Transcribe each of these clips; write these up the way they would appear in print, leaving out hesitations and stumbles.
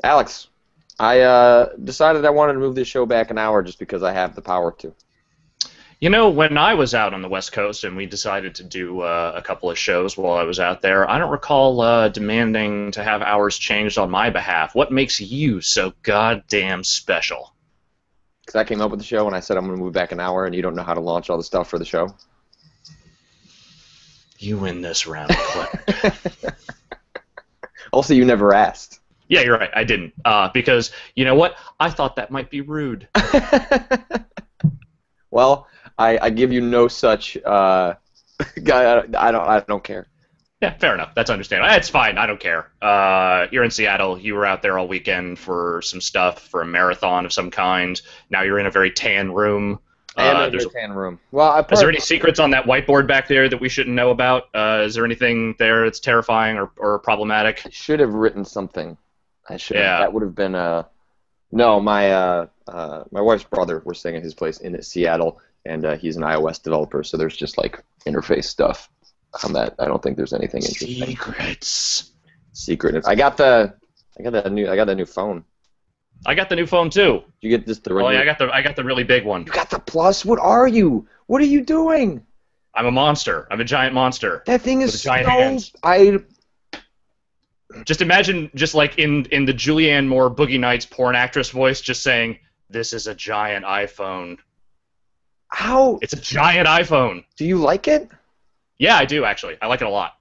Alex, I decided I wanted to move this show back an hour just because I have the power to. You know, when I was out on the West Coast and we decided to do a couple of shows while I was out there, I don't recall demanding to have hours changed on my behalf. What makes you so goddamn special? Because I came up with the show and I said I'm going to move back an hour, and you don't know how to launch all the stuff for the show. You win this round, Clark. Also, you never asked. Yeah, you're right. I didn't. Because, you know what? I thought that might be rude. Well, I give you no such. I don't care. Yeah, fair enough. That's understandable. It's fine. I don't care. You're in Seattle. You were out there all weekend for some stuff, for a marathon of some kind. Now you're in a very tan room. I am in a tan room. Well, is there any secrets on that whiteboard back there that we shouldn't know about? Is there anything there that's terrifying or problematic? I should have written something. I should. Yeah. That would have been No, my wife's brother. We're staying at his place in Seattle, and he's an iOS developer. So there's just like interface stuff on that. I don't think there's anything interesting. Secret. I got the new phone. I got the new phone too. You get this the. Oh yeah, I got the really big one. You got the Plus. What are you? What are you doing? I'm a monster. I'm a giant monster. That thing is giant hands. Just imagine, just like in the Julianne Moore Boogie Nights porn actress voice, just saying, "This is a giant iPhone." How? It's a giant iPhone. Do you like it? Yeah, I do actually. I like it a lot.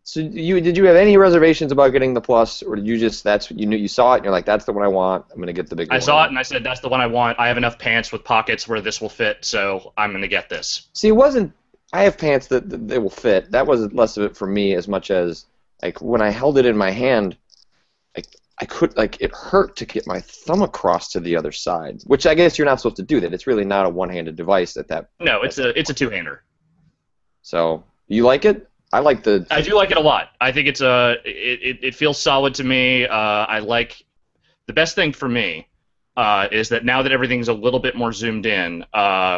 So did you have any reservations about getting the Plus, or did you just you saw it and you're like, that's the one I want, I'm gonna get the big one? I saw it and I said, that's the one I want. I have enough pants with pockets where this will fit, so I'm gonna get this. See, it wasn't. I have pants that they will fit. That was less of it for me as much as like when I held it in my hand, I could it hurt to get my thumb across to the other side, which I guess you're not supposed to do that. It's really not a one-handed device at that. No, it's a two-hander. So you like it? I do like it a lot. I think it feels solid to me. I like the best thing for me is that now that everything's a little bit more zoomed in,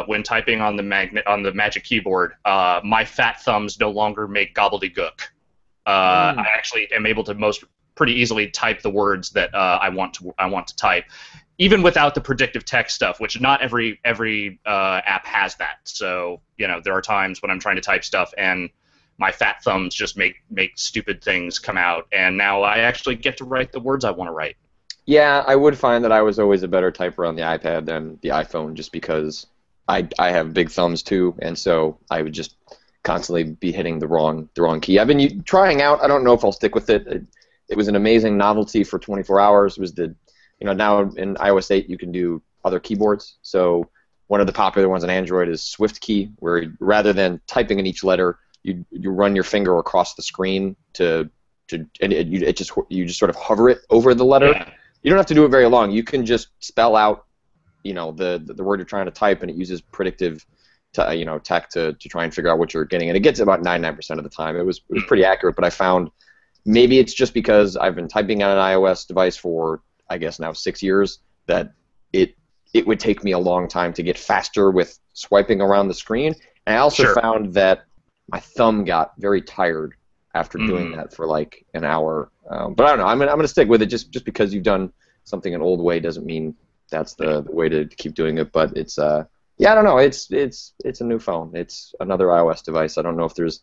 when typing on the Magic Keyboard, my fat thumbs no longer make gobbledygook. I actually am able to pretty easily type the words that I want to type, even without the predictive text stuff, which not every app has that. So there are times when I'm trying to type stuff and my fat thumbs just make stupid things come out, and now I actually get to write the words I want to write. Yeah, I would find that I was always a better typer on the iPad than the iPhone, just because I have big thumbs too, and so I would just constantly be hitting the wrong key. I've been trying out. I don't know if I'll stick with it. It was an amazing novelty for 24 hours. It was now in iOS 8 you can do other keyboards. So one of the popular ones on Android is Swift Key, where rather than typing in each letter, you run your finger across the screen and you just sort of hover it over the letter. Yeah. You don't have to do it very long. You can just spell out the word you're trying to type, and it uses predictive tech to try and figure out what you're getting, and it gets about 99% of the time. It was pretty accurate, but I found maybe it's just because I've been typing on an iOS device for I guess now 6 years that it would take me a long time to get faster with swiping around the screen. And I also found that my thumb got very tired after doing that for like an hour. But I don't know. I'm gonna stick with it just because you've done something an old way doesn't mean that's the way to keep doing it. But it's I don't know. It's a new phone. It's another iOS device. I don't know if there's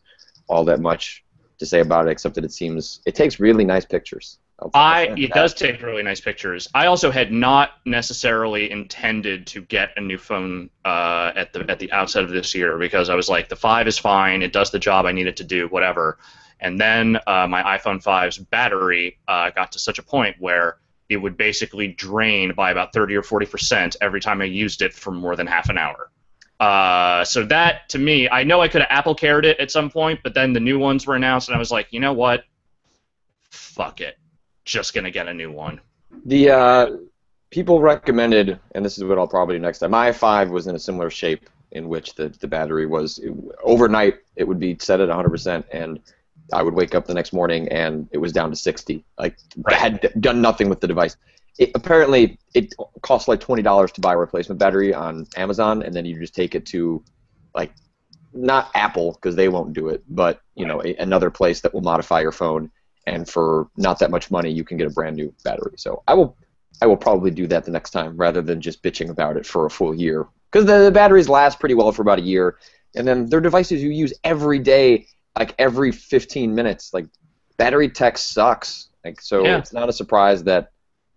all that much to say about it except that it takes really nice pictures. It does take really nice pictures. I also had not necessarily intended to get a new phone at the outset of this year, because I was like, the 5 is fine, it does the job I need it to do, whatever. And then my iPhone 5's battery got to such a point where it would basically drain by about 30 or 40% every time I used it for more than half an hour. So that, to me, I know I could have Apple Cared it at some point, but then the new ones were announced, and I was like, you know what? Fuck it. Just gonna get a new one. The people recommended, and this is what I'll probably do next time. My 5 was in a similar shape in which the battery was overnight. It would be set at 100%, and I would wake up the next morning and it was down to 60. I had done nothing with the device. Apparently, it costs like $20 to buy a replacement battery on Amazon, and then you just take it to, like, not Apple because they won't do it, but another place that will modify your phone. and for not that much money, you can get a brand new battery. So I will probably do that the next time rather than just bitching about it for a full year, because the batteries last pretty well for about a year, and then they're devices you use every day, like every 15 minutes. Like, battery tech sucks. Like, so it's not a surprise that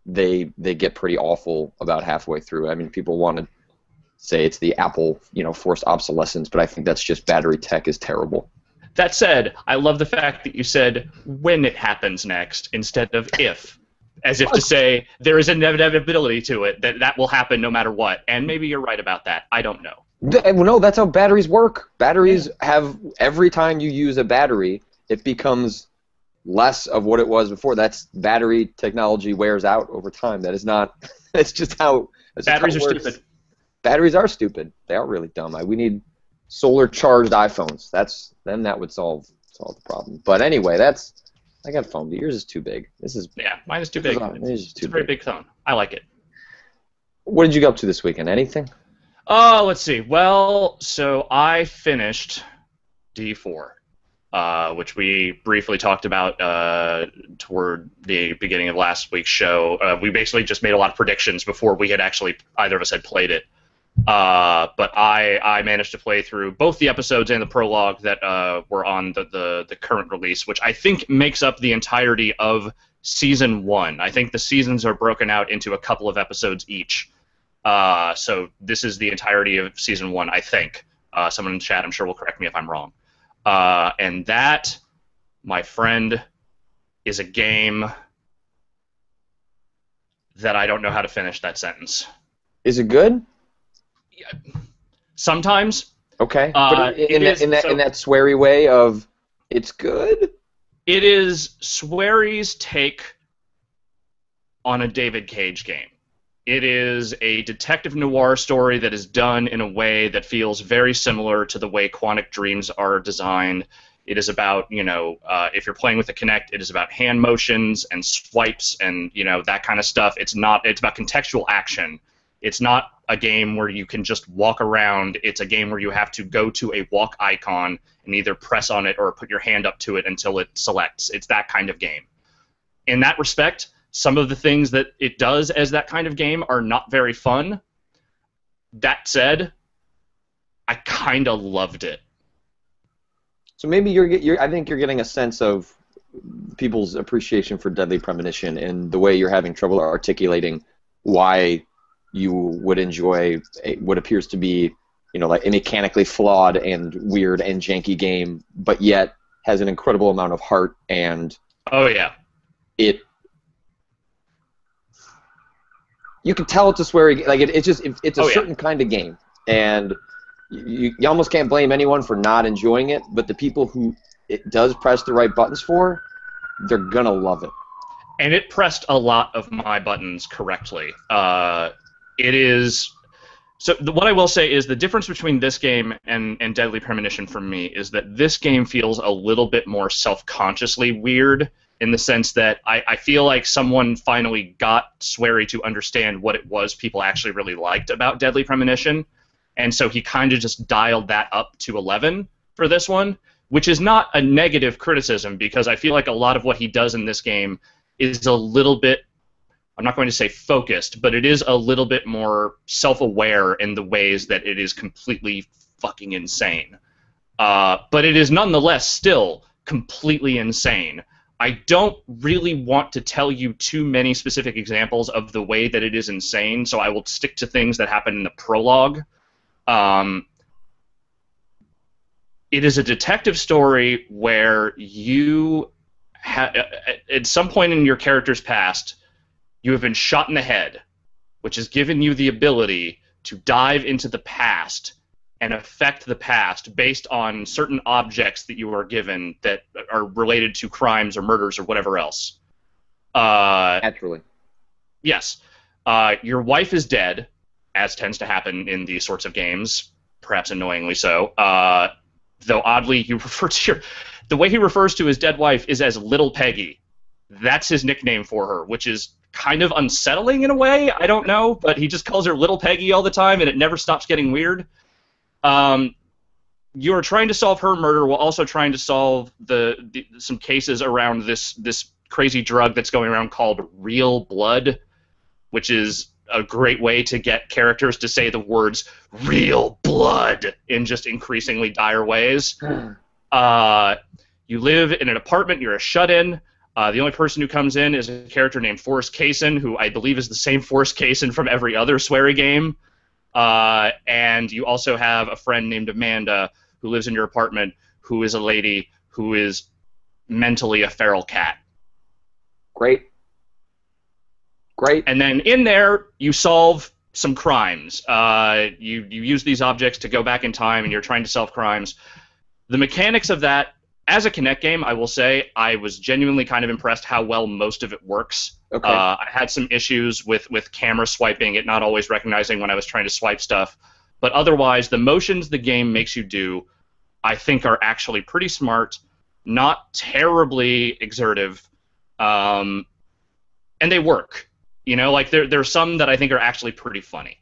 they get pretty awful about halfway through. I mean, people want to say it's the Apple, forced obsolescence, but I think that's just battery tech is terrible. That said, I love the fact that you said when it happens next instead of if, as if to say there is an inevitability to it, that will happen no matter what. And maybe you're right about that. I don't know. No, that's how batteries work. Batteries have, every time you use a battery, it becomes less of what it was before. That's battery technology wears out over time. That is not, it's just how batteries are stupid. Batteries are stupid. They are really dumb. We need solar-charged iPhones. Then that would solve the problem. But anyway, I got a phone. Yours is too big. Mine is too big. It's a very big phone. I like it. What did you get up to this weekend? Anything? Oh, let's see. Well, so I finished D4, which we briefly talked about toward the beginning of last week's show. We basically just made a lot of predictions before we had actually, either of us had played it. But I managed to play through both the episodes and the prologue that were on the current release, which I think makes up the entirety of Season 1. I think the seasons are broken out into a couple of episodes each. So this is the entirety of Season 1, I think. Someone in the chat, I'm sure, will correct me if I'm wrong. And that, my friend, is a game that I don't know how to finish that sentence. Is it good? Sometimes. Okay. But in that Swery way of it's good? It is Swery's take on a David Cage game. It is a detective noir story that is done in a way that feels very similar to the way Quantic Dreams are designed. It is about, if you're playing with the Kinect, it is about hand motions and swipes and, that kind of stuff. It's about contextual action. It's not a game where you can just walk around. It's a game where you have to go to a walk icon and either press on it or put your hand up to it until it selects. It's that kind of game. In that respect, some of the things that it does as that kind of game are not very fun. That said, I kind of loved it. So maybe I think you're getting a sense of people's appreciation for Deadly Premonition and the way you're having trouble articulating why you would enjoy what appears to be, like a mechanically flawed and weird and janky game, but yet has an incredible amount of heart and. Oh yeah. You can tell it's a Swery, like it's a certain kind of game, and you almost can't blame anyone for not enjoying it. But the people who it does press the right buttons for, they're gonna love it. And it pressed a lot of my buttons correctly. It is. So what I will say is the difference between this game and Deadly Premonition for me is that this game feels a little bit more self-consciously weird, in the sense that I feel like someone finally got Swery to understand what it was people actually really liked about Deadly Premonition, and so he kind of just dialed that up to 11 for this one, which is not a negative criticism, because I feel like a lot of what he does in this game is a little bit, I'm not going to say focused, but it is a little bit more self-aware in the ways that it is completely fucking insane. But it is nonetheless still completely insane. I don't really want to tell you too many specific examples of the way that it is insane, so I will stick to things that happen in the prologue. It is a detective story where you, at some point in your character's past, you have been shot in the head, which has given you the ability to dive into the past and affect the past based on certain objects that you are given that are related to crimes or murders or whatever else. Naturally. Yes. Your wife is dead, as tends to happen in these sorts of games, perhaps annoyingly so. Though oddly, the way he refers to his dead wife is as Little Peggy. That's his nickname for her, which is kind of unsettling in a way. I don't know, but he just calls her Little Peggy all the time, and it never stops getting weird. you're trying to solve her murder while also trying to solve some cases around this crazy drug that's going around called real blood, which is a great way to get characters to say the words real blood in just increasingly dire ways. You live in an apartment, you're a shut-in. The only person who comes in is a character named Forrest Kaysen, who I believe is the same Forrest Kaysen from every other Swery game. And you also have a friend named Amanda who lives in your apartment, who is a lady who is mentally a feral cat. Great. And then in there, you solve some crimes. You use these objects to go back in time, and you're trying to solve crimes. The mechanics of that, as a Kinect game, I will say, I was genuinely kind of impressed how well most of it works. Okay. I had some issues with camera swiping, it not always recognizing when I was trying to swipe stuff. But otherwise, the motions the game makes you do, I think, are actually pretty smart, not terribly exertive, and they work. You know, like there's some that I think are actually pretty funny.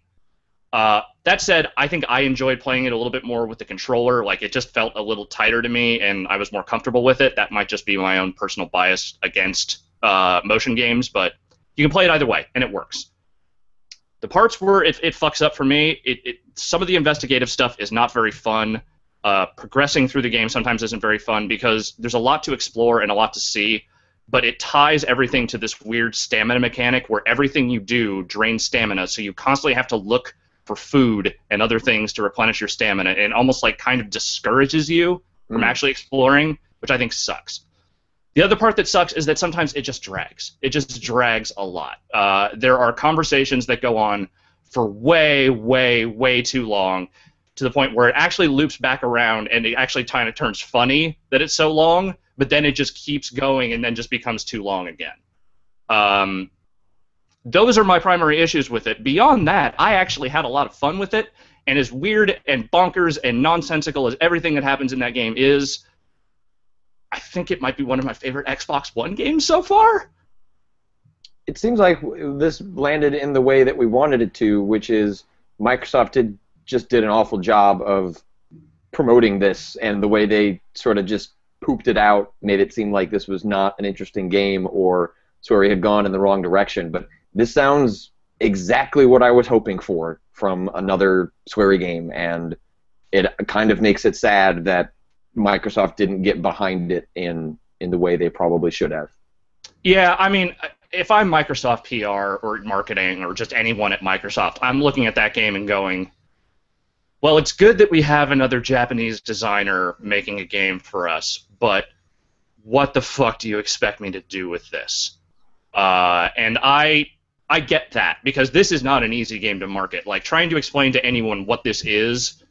That said, I think I enjoyed playing it a little bit more with the controller. Like, it just felt a little tighter to me, and I was more comfortable with it. That might just be my own personal bias against motion games, but you can play it either way, and it works. The parts where it fucks up for me, some of the investigative stuff is not very fun. Progressing through the game sometimes isn't very fun because there's a lot to explore and a lot to see, but it ties everything to this weird stamina mechanic where everything you do drains stamina, so you constantly have to look for food and other things to replenish your stamina, and almost like kind of discourages you from actually exploring, which I think sucks. The other part that sucks is that sometimes it just drags. It just drags a lot. There are conversations that go on for way, way, way too long, to the point where it actually loops back around, and it actually kind of turns funny that it's so long, but then it just keeps going and then just becomes too long again. Those are my primary issues with it. Beyond that, I actually had a lot of fun with it, and as weird and bonkers and nonsensical as everything that happens in that game is, I think it might be one of my favorite Xbox One games so far. It seems like this landed in the way that we wanted it to, which is Microsoft just did an awful job of promoting this, and the way they sort of just pooped it out made it seem like this was not an interesting game, or Swery had gone in the wrong direction. But this sounds exactly what I was hoping for from another Swery game, and it kind of makes it sad that Microsoft didn't get behind it in the way they probably should have. Yeah, I mean, if I'm Microsoft PR or marketing or just anyone at Microsoft, I'm looking at that game and going, well, it's good that we have another Japanese designer making a game for us, but what the fuck do you expect me to do with this? And I get that, because this is not an easy game to market. Like, trying to explain to anyone what this is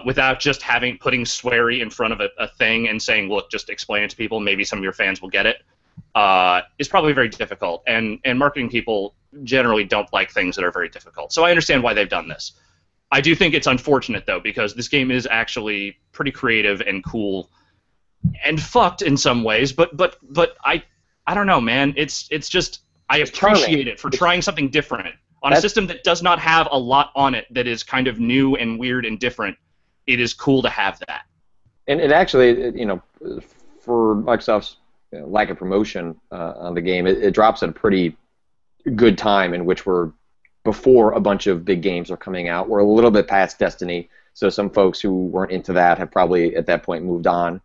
without just putting Swery in front of a thing and saying, look, just explain it to people, maybe some of your fans will get it, is probably very difficult. And marketing people generally don't like things that are very difficult. So I understand why they've done this. I do think it's unfortunate, though, because this game is actually pretty creative and cool and fucked in some ways, but I don't know, man. It's just, I appreciate it for trying something different on a system that does not have a lot on it that is kind of new and weird and different. It is cool to have that. And it actually, you know, for Microsoft's lack of promotion on the game, it drops at a pretty good time in which we're before a bunch of big games are coming out. We're a little bit past Destiny, so some folks who weren't into that have probably at that point moved on.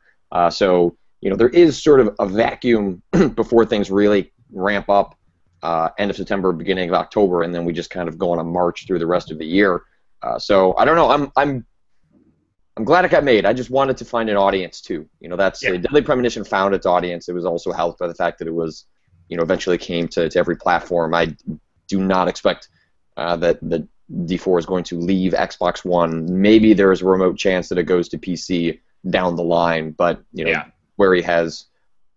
So, you know, there is sort of a vacuum before things really ramp up. End of September, beginning of October, and then we just kind of go on a march through the rest of the year. So I don't know. I'm glad it got made. I just wanted to find an audience too. You know, that's Deadly Premonition found its audience. It was also helped by the fact that it was, you know, eventually came to every platform. I do not expect that D4 is going to leave Xbox One. Maybe there is a remote chance that it goes to PC down the line, but you know, where he has,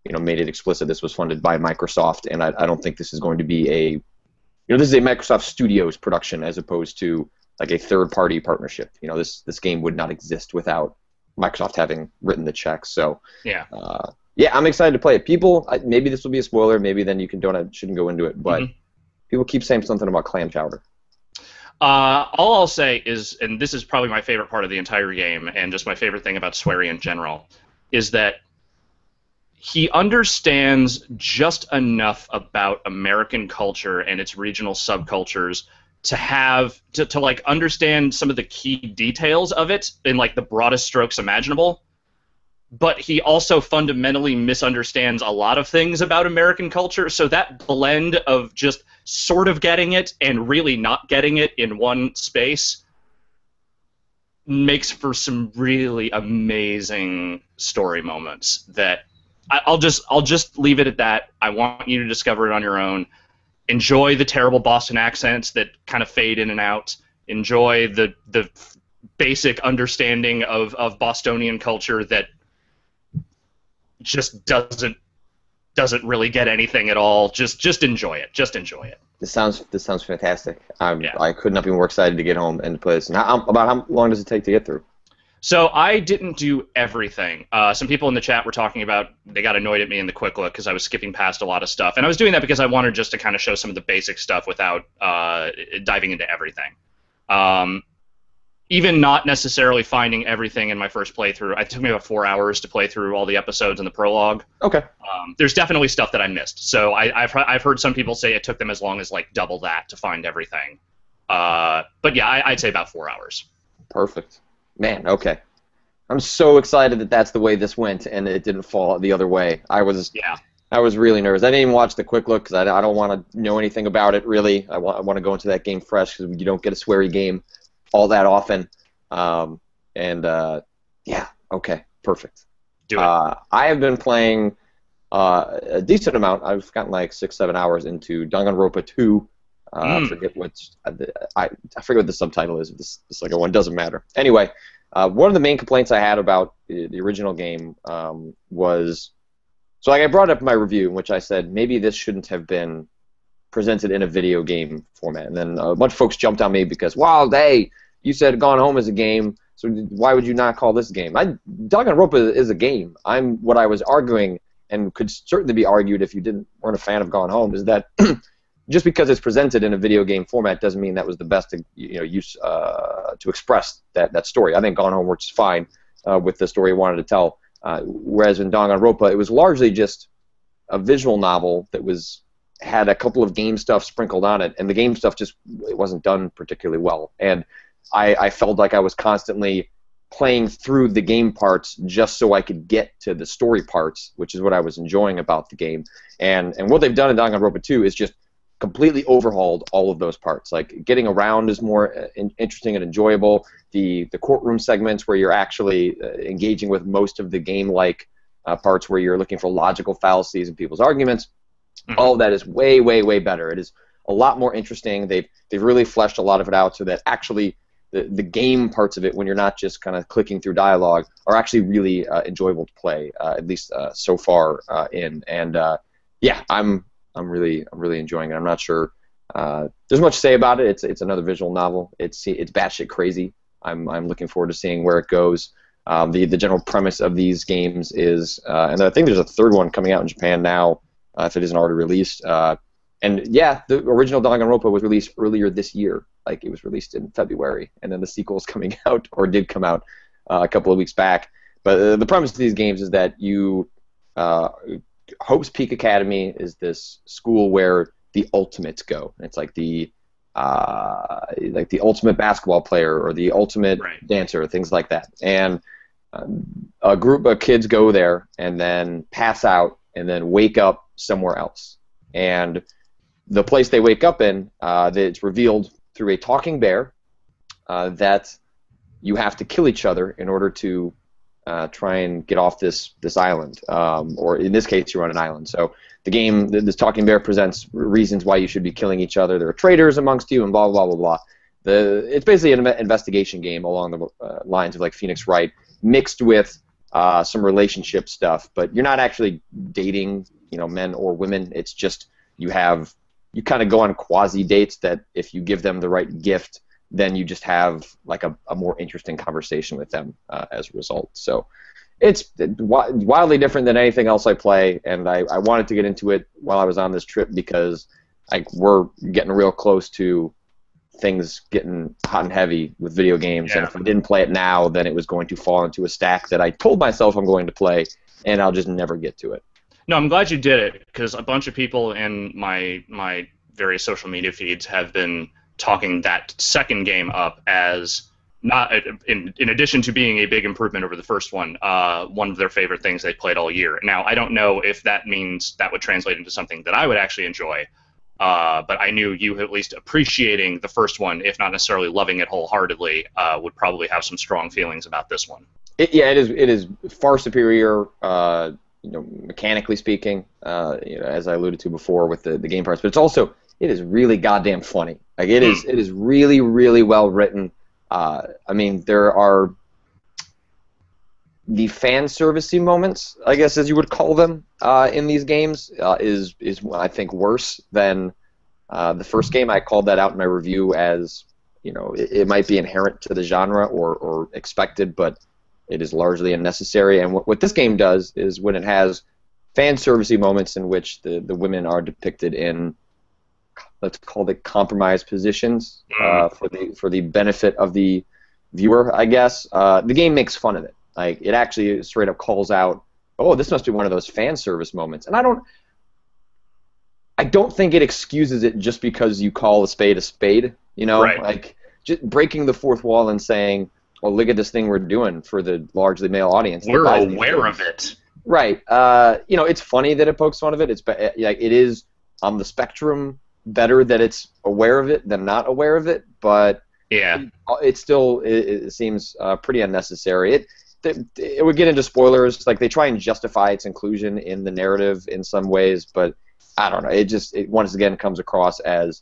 you know, made it explicit this was funded by Microsoft, and I don't think this is going to be a, you know, this is a Microsoft Studios production as opposed to like a third-party partnership. You know, this game would not exist without Microsoft having written the checks. So yeah, I'm excited to play it. People, maybe this will be a spoiler. Maybe then you shouldn't go into it. But people keep saying something about clam chowder. All I'll say is, and this is probably my favorite part of the entire game, and just my favorite thing about Swery in general, is that he understands just enough about American culture and its regional subcultures to like understand some of the key details of it in like the broadest strokes imaginable. But he also fundamentally misunderstands a lot of things about American culture, so that blend of just sort of getting it and really not getting it in one space makes for some really amazing story moments that I'll just leave it at that. I want you to discover it on your own. Enjoy the terrible Boston accents that kind of fade in and out. Enjoy the basic understanding of Bostonian culture that just doesn't really get anything at all. Just enjoy it. Just enjoy it. This sounds fantastic. Yeah. I could not be more excited to get home and play this. And about how long does it take to get through? So I didn't do everything. Some people in the chat were talking about they got annoyed at me in the quick look because I was skipping past a lot of stuff, and I was doing that because I wanted just to kind of show some of the basic stuff without diving into everything. Even not necessarily finding everything in my first playthrough. It took me about 4 hours to play through all the episodes in the prologue. Okay. There's definitely stuff that I missed. So I've heard some people say it took them as long as like double that to find everything. But yeah, I'd say about 4 hours. Perfect. Man, okay. I'm so excited that that's the way this went and it didn't fall the other way. I was really nervous. I didn't even watch the quick look because I don't want to know anything about it, really. I want to go into that game fresh because you don't get a Swery game all that often. Yeah, okay, perfect. Do it. I have been playing a decent amount. I've gotten like 6-7 hours into Danganronpa 2. I forget what the subtitle is. This second one doesn't matter. Anyway, one of the main complaints I had about the original game was, so like I brought up in my review in which I said maybe this shouldn't have been presented in a video game format, and then a bunch of folks jumped on me because, wow, you said Gone Home is a game, so why would you not call this a game? Danganronpa is a game. What I was arguing, and could certainly be argued if you weren't a fan of Gone Home, is that just because it's presented in a video game format doesn't mean that was the best use to express that story. I think Gone Home works fine with the story it wanted to tell, whereas in Danganronpa it was largely just a visual novel that had a couple of game stuff sprinkled on it, and the game stuff it wasn't done particularly well. And I felt like I was constantly playing through the game parts just so I could get to the story parts, which is what I was enjoying about the game. And what they've done in Danganronpa 2 is just completely overhauled all of those parts. Like, getting around is more interesting and enjoyable. The courtroom segments where you're actually engaging with most of the game-like parts where you're looking for logical fallacies in people's arguments, all of that is way, way, way better. It is a lot more interesting. They've really fleshed a lot of it out so that actually the game parts of it, when you're not just kind of clicking through dialogue, are actually really enjoyable to play, at least so far in. And yeah, I'm really enjoying it. I'm not sure there's much to say about it. It's another visual novel. It's batshit crazy. I'm looking forward to seeing where it goes. The general premise of these games is, and I think there's a third one coming out in Japan now, if it isn't already released. And yeah, the original Danganronpa was released earlier this year. Like, it was released in February, and then the sequel is coming out, or did come out a couple of weeks back. But the premise of these games is that Hope's Peak Academy is this school where the ultimates go. It's like the ultimate basketball player or the ultimate dancer, things like that. And a group of kids go there and then pass out and then wake up somewhere else. And the place they wake up in, it's revealed through a talking bear that you have to kill each other in order to try and get off this island, or in this case, you're on an island. So the game, this talking bear presents reasons why you should be killing each other. There are traitors amongst you, and blah blah blah blah blah. It's basically an investigation game along the lines of like Phoenix Wright, mixed with some relationship stuff. But you're not actually dating, men or women. It's just you kind of go on quasi dates that if you give them the right gift, then you just have like a more interesting conversation with them as a result. So it's wildly different than anything else I play, and I wanted to get into it while I was on this trip because we're getting real close to things getting hot and heavy with video games, Yeah. and if I didn't play it now, then it was going to fall into a stack that I told myself I'm going to play, and I'll just never get to it. No, I'm glad you did it, because a bunch of people in my various social media feeds have been talking that second game up as not in addition to being a big improvement over the first one of their favorite things they played all year. Now, I don't know if that means that would translate into something that I would actually enjoy, but I knew you at least appreciating the first one, if not necessarily loving it wholeheartedly, would probably have some strong feelings about this one. It is far superior, mechanically speaking, as I alluded to before with the game parts, but it is really goddamn funny. Like it is really, really well written. I mean, there are the fan servicey moments, I guess, as you would call them, in these games, is I think worse than the first game. I called that out in my review as, it might be inherent to the genre or expected, but it is largely unnecessary. And what this game does is when it has fan servicey moments in which the women are depicted in, let's call it, compromised positions for the benefit of the viewer, I guess. The game makes fun of it. Like, it actually straight up calls out, oh, this must be one of those fan service moments. And I don't think it excuses it just because you call a spade, Right. Like, just breaking the fourth wall and saying, oh, look at this thing we're doing for the largely male audience. We're aware of it. Right. It's funny that it pokes fun of it. It is on the spectrum better that it's aware of it than not aware of it, but yeah, it still seems pretty unnecessary. It would get into spoilers. Like, they try and justify its inclusion in the narrative in some ways, but I don't know. It once again comes across as,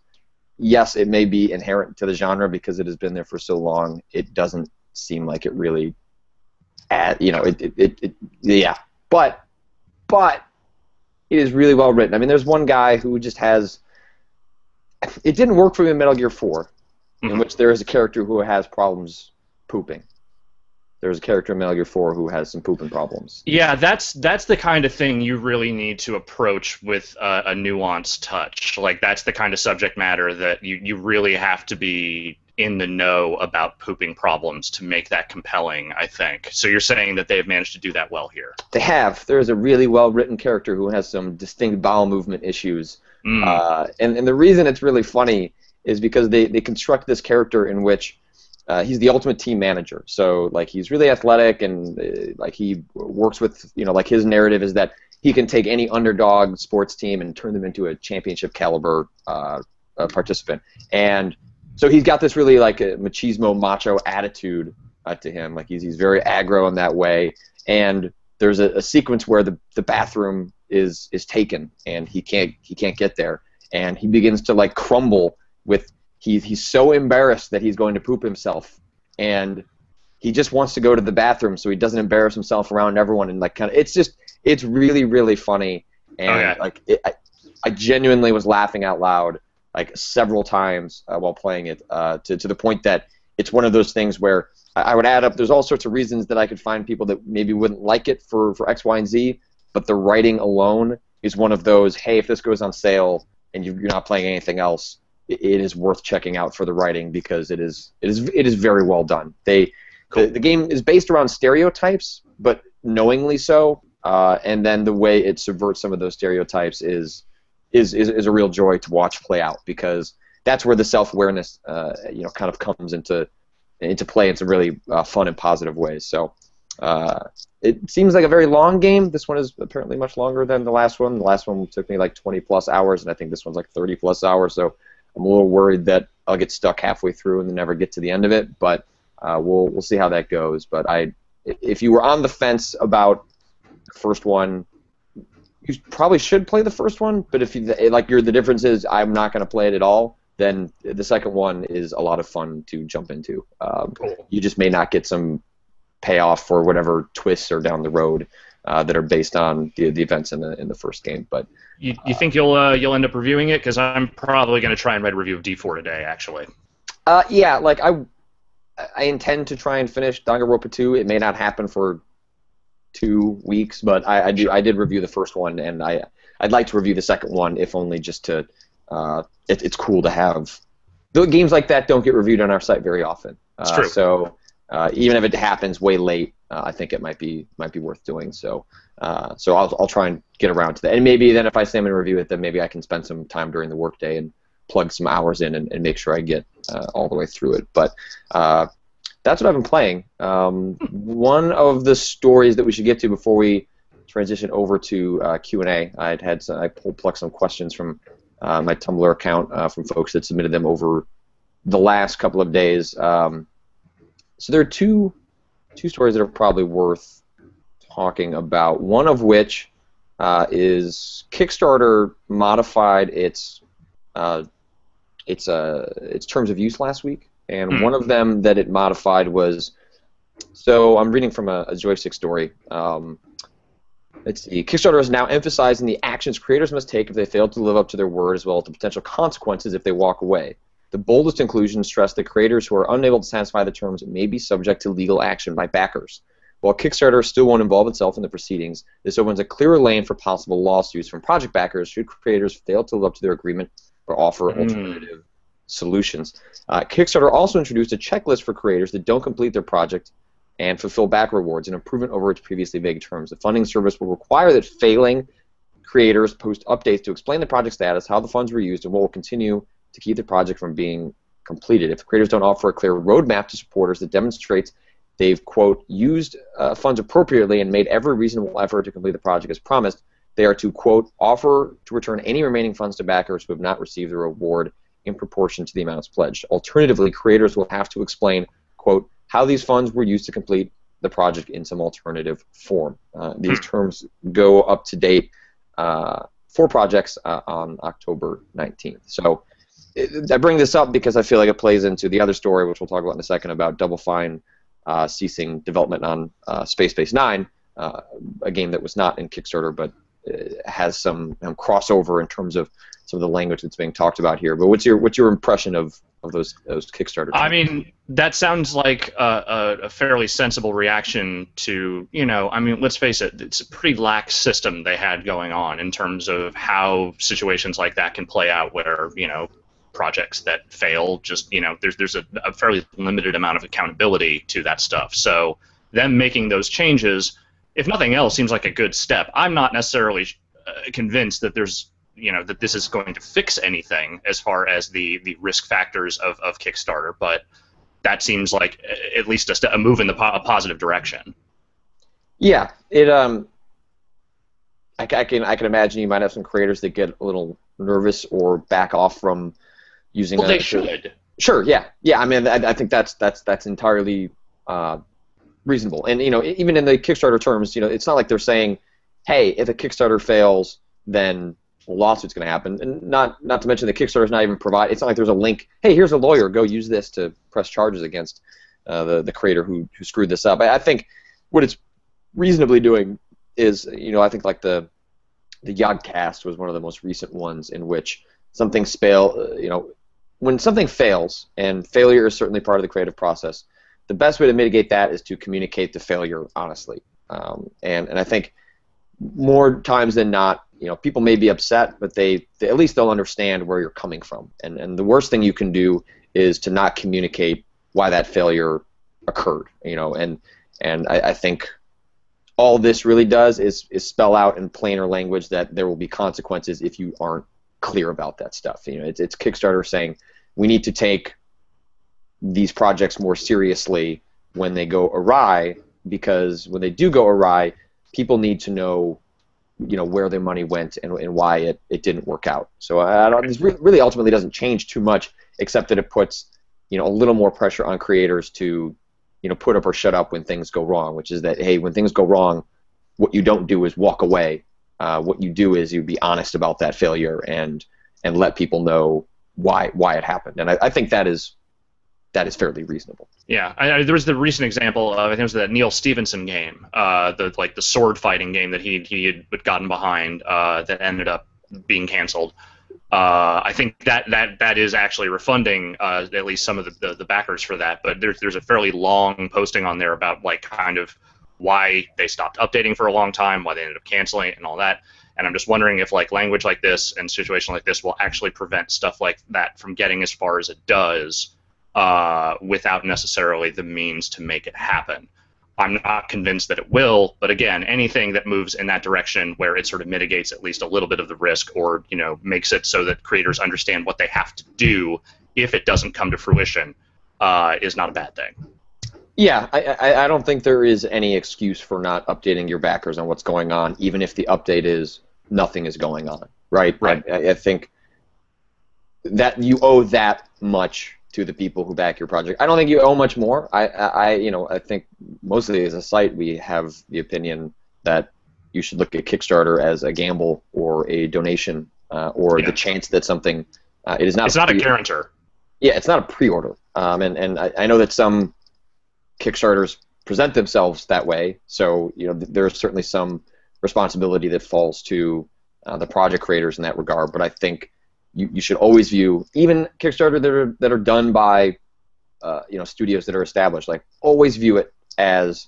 yes, it may be inherent to the genre because it has been there for so long. It doesn't seem like it really, but it is really well written. I mean, there's one guy who just has. It didn't work for me in Metal Gear 4, in which there is a character who has problems pooping. There's a character in Metal Gear 4 who has some pooping problems. Yeah, that's the kind of thing you really need to approach with a nuanced touch. Like, that's the kind of subject matter that you really have to be in the know about pooping problems to make that compelling, I think. So you're saying that they've managed to do that well here. They have. There's a really well-written character who has some distinct bowel movement issues. And the reason it's really funny is because they construct this character in which he's the ultimate team manager. So, like, he's really athletic and like he works with, like, his narrative is that he can take any underdog sports team and turn them into a championship caliber participant. And so he's got this really, like, a machismo, macho attitude to him. Like, he's very aggro in that way. And there's a sequence where the bathroom is taken and he can't get there, and he begins to, like, crumble with. He's so embarrassed that he's going to poop himself, and he just wants to go to the bathroom so he doesn't embarrass himself around everyone. And, like, kind of, it's really, really funny, and I genuinely was laughing out loud, like, several times while playing it, to the point that it's one of those things where I would add up. There's all sorts of reasons that I could find people that maybe wouldn't like it for X, Y, and Z, but the writing alone is one of those. Hey, if this goes on sale and you're not playing anything else, it is worth checking out for the writing because it is very well done. The game is based around stereotypes, but knowingly so, and then the way it subverts some of those stereotypes is a real joy to watch play out, because that's where the self-awareness kind of comes into play in some really fun and positive ways. So it seems like a very long game. This one is apparently much longer than the last one. The last one took me like 20+ hours, and I think this one's like 30+ hours. So I'm a little worried that I'll get stuck halfway through and then never get to the end of it. But we'll see how that goes. But if you were on the fence about the first one, you probably should play the first one. But if the difference is I'm not going to play it at all, then the second one is a lot of fun to jump into. Cool. You just may not get some payoff for whatever twists are down the road that are based on the events in the first game. But you think you'll end up reviewing it? Because I'm probably going to try and write a review of D4 today, actually. Yeah, like I intend to try and finish Danganronpa 2. It may not happen for 2 weeks, but I did review the first one, and I'd like to review the second one, if only just to. It's cool to have the games like that don't get reviewed on our site very often. It's true. So even if it happens way late, I think it might be worth doing. So I'll try and get around to that. And maybe then if I say I'm going to review it, then maybe I can spend some time during the workday and plug some hours in and make sure I get all the way through it. But that's what I've been playing. One of the stories that we should get to before we transition over to Q&A, I plucked some questions from my Tumblr account from folks that submitted them over the last couple of days. So there are two stories that are probably worth talking about. One of which is Kickstarter modified its terms of use last week, and one of them that it modified was, so I'm reading from a joystick story. Let's see. Kickstarter is now emphasizing the actions creators must take if they fail to live up to their word, as well as the potential consequences if they walk away. The boldest inclusions stress that creators who are unable to satisfy the terms may be subject to legal action by backers. While Kickstarter still won't involve itself in the proceedings, this opens a clearer lane for possible lawsuits from project backers should creators fail to live up to their agreement or offer alternative solutions. Kickstarter also introduced a checklist for creators that don't complete their project and fulfill back rewards, an improvement over its previously vague terms. The funding service will require that failing creators post updates to explain the project status, how the funds were used, and what will continue to keep the project from being completed. If creators don't offer a clear roadmap to supporters that demonstrates they've, quote, used funds appropriately and made every reasonable effort to complete the project as promised, they are to, quote, offer to return any remaining funds to backers who have not received the reward in proportion to the amounts pledged. Alternatively, creators will have to explain, quote, how these funds were used to complete the project in some alternative form. These terms go up to date for projects on October 19th. So I bring this up because I feel like it plays into the other story, which we'll talk about in a second, about Double Fine ceasing development on Space Base 9, a game that was not in Kickstarter but has some crossover in terms of some of the language that's being talked about here. But what's your impression of those Kickstarter terms? I mean, that sounds like a fairly sensible reaction to, I mean, let's face it, it's a pretty lax system they had going on in terms of how situations like that can play out where, projects that fail, just, there's a fairly limited amount of accountability to that stuff. So them making those changes, if nothing else, seems like a good step. I'm not necessarily convinced that there's that this is going to fix anything as far as the risk factors of Kickstarter, but that seems like at least a move in a positive direction. Yeah, I can imagine you might have some creators that get a little nervous or back off from using. Well, they should. Sure. Yeah. I mean, I think that's entirely reasonable. And even in the Kickstarter terms, it's not like they're saying, hey, if a Kickstarter fails, then a lawsuit's going to happen. And not to mention the Kickstarter's not even provide. It's not like there's a link. Hey, here's a lawyer. Go use this to press charges against the creator who screwed this up. I think what it's reasonably doing is, I think like the Yogcast was one of the most recent ones in which something's when something fails, and failure is certainly part of the creative process, the best way to mitigate that is to communicate the failure honestly. And I think more times than not, people may be upset, but they at least they'll understand where you're coming from. And the worst thing you can do is to not communicate why that failure occurred. And I think all this really does is spell out in plainer language that there will be consequences if you aren't clear about that stuff. It's Kickstarter saying we need to take these projects more seriously when they go awry, because when they do go awry, people need to know, where their money went and why it didn't work out. So this really ultimately doesn't change too much, except that it puts, a little more pressure on creators to, put up or shut up when things go wrong, which is that, hey, when things go wrong, what you don't do is walk away. What you do is you be honest about that failure and let people know why it happened. And I think that is fairly reasonable. Yeah, there was the recent example of, I think it was that Neil Stevenson game, the sword fighting game that he had gotten behind that ended up being canceled. I think that is actually refunding at least some of the backers for that. But there's a fairly long posting on there about kind of why they stopped updating for a long time, why they ended up canceling it, and all that. And I'm just wondering if like language like this and situation like this will actually prevent stuff like that from getting as far as it does without necessarily the means to make it happen. I'm not convinced that it will, but again, anything that moves in that direction where it sort of mitigates at least a little bit of the risk, or makes it so that creators understand what they have to do if it doesn't come to fruition, is not a bad thing. Yeah, I don't think there is any excuse for not updating your backers on what's going on, even if the update is nothing is going on, right? Right. I think that you owe that much to the people who back your project. I don't think you owe much more. I think mostly as a site we have the opinion that you should look at Kickstarter as a gamble or a donation or the chance that something. It is not. It's not a guarantor. Yeah, it's not a pre-order. And I know that some Kickstarters present themselves that way. So there's certainly some responsibility that falls to the project creators in that regard. But I think you should always view even Kickstarter that are done by studios that are established. Like always view it as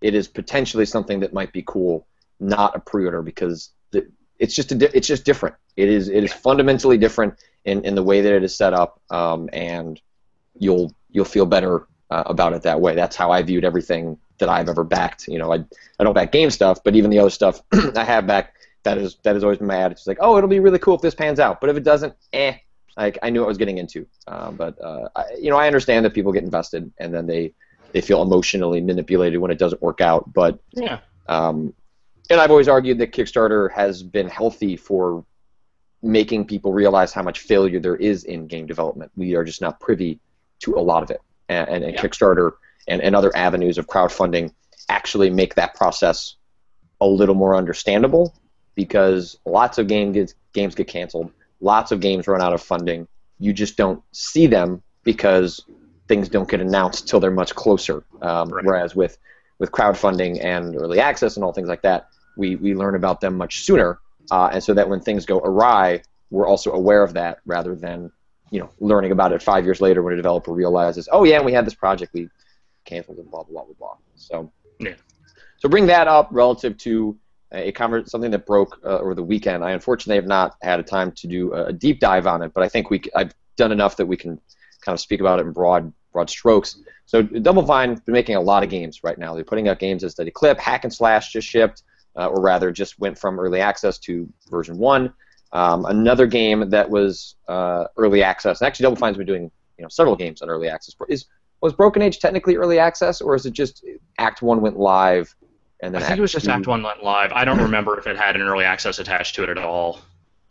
it is potentially something that might be cool, not a pre-order, because it's just different. It is fundamentally different in the way that it is set up, and you'll feel better about it that way. That's how I viewed everything that I've ever backed. I don't back game stuff, but even the other stuff I have backed. That has always been my attitude. It's like, oh, it'll be really cool if this pans out, but if it doesn't, like I knew what I was getting into. I understand that people get invested and then they feel emotionally manipulated when it doesn't work out. But yeah, and I've always argued that Kickstarter has been healthy for making people realize how much failure there is in game development. We are just not privy to a lot of it, and Kickstarter and other avenues of crowdfunding actually make that process a little more understandable. Because lots of games get canceled, lots of games run out of funding. You just don't see them because things don't get announced till they're much closer. Right. Whereas with crowdfunding and early access and all things like that, we learn about them much sooner, and so that when things go awry, we're also aware of that rather than learning about it 5 years later when a developer realizes, oh yeah, we had this project, we canceled it, blah blah blah blah. So bring that up relative to something that broke over the weekend. I unfortunately have not had a time to do a deep dive on it, but I think I've done enough that we can kind of speak about it in broad strokes. So Double Fine been making a lot of games right now. They're putting out games at Steady Clip. Hack and Slash just shipped, or rather just went from early access to version 1. Another game that was early access, and actually Double Fine's been doing several games on early access. Was Broken Age technically early access, or is it just Act 1 went live? And then I think it was just Act 1 went live. I don't remember if it had an early access attached to it at all.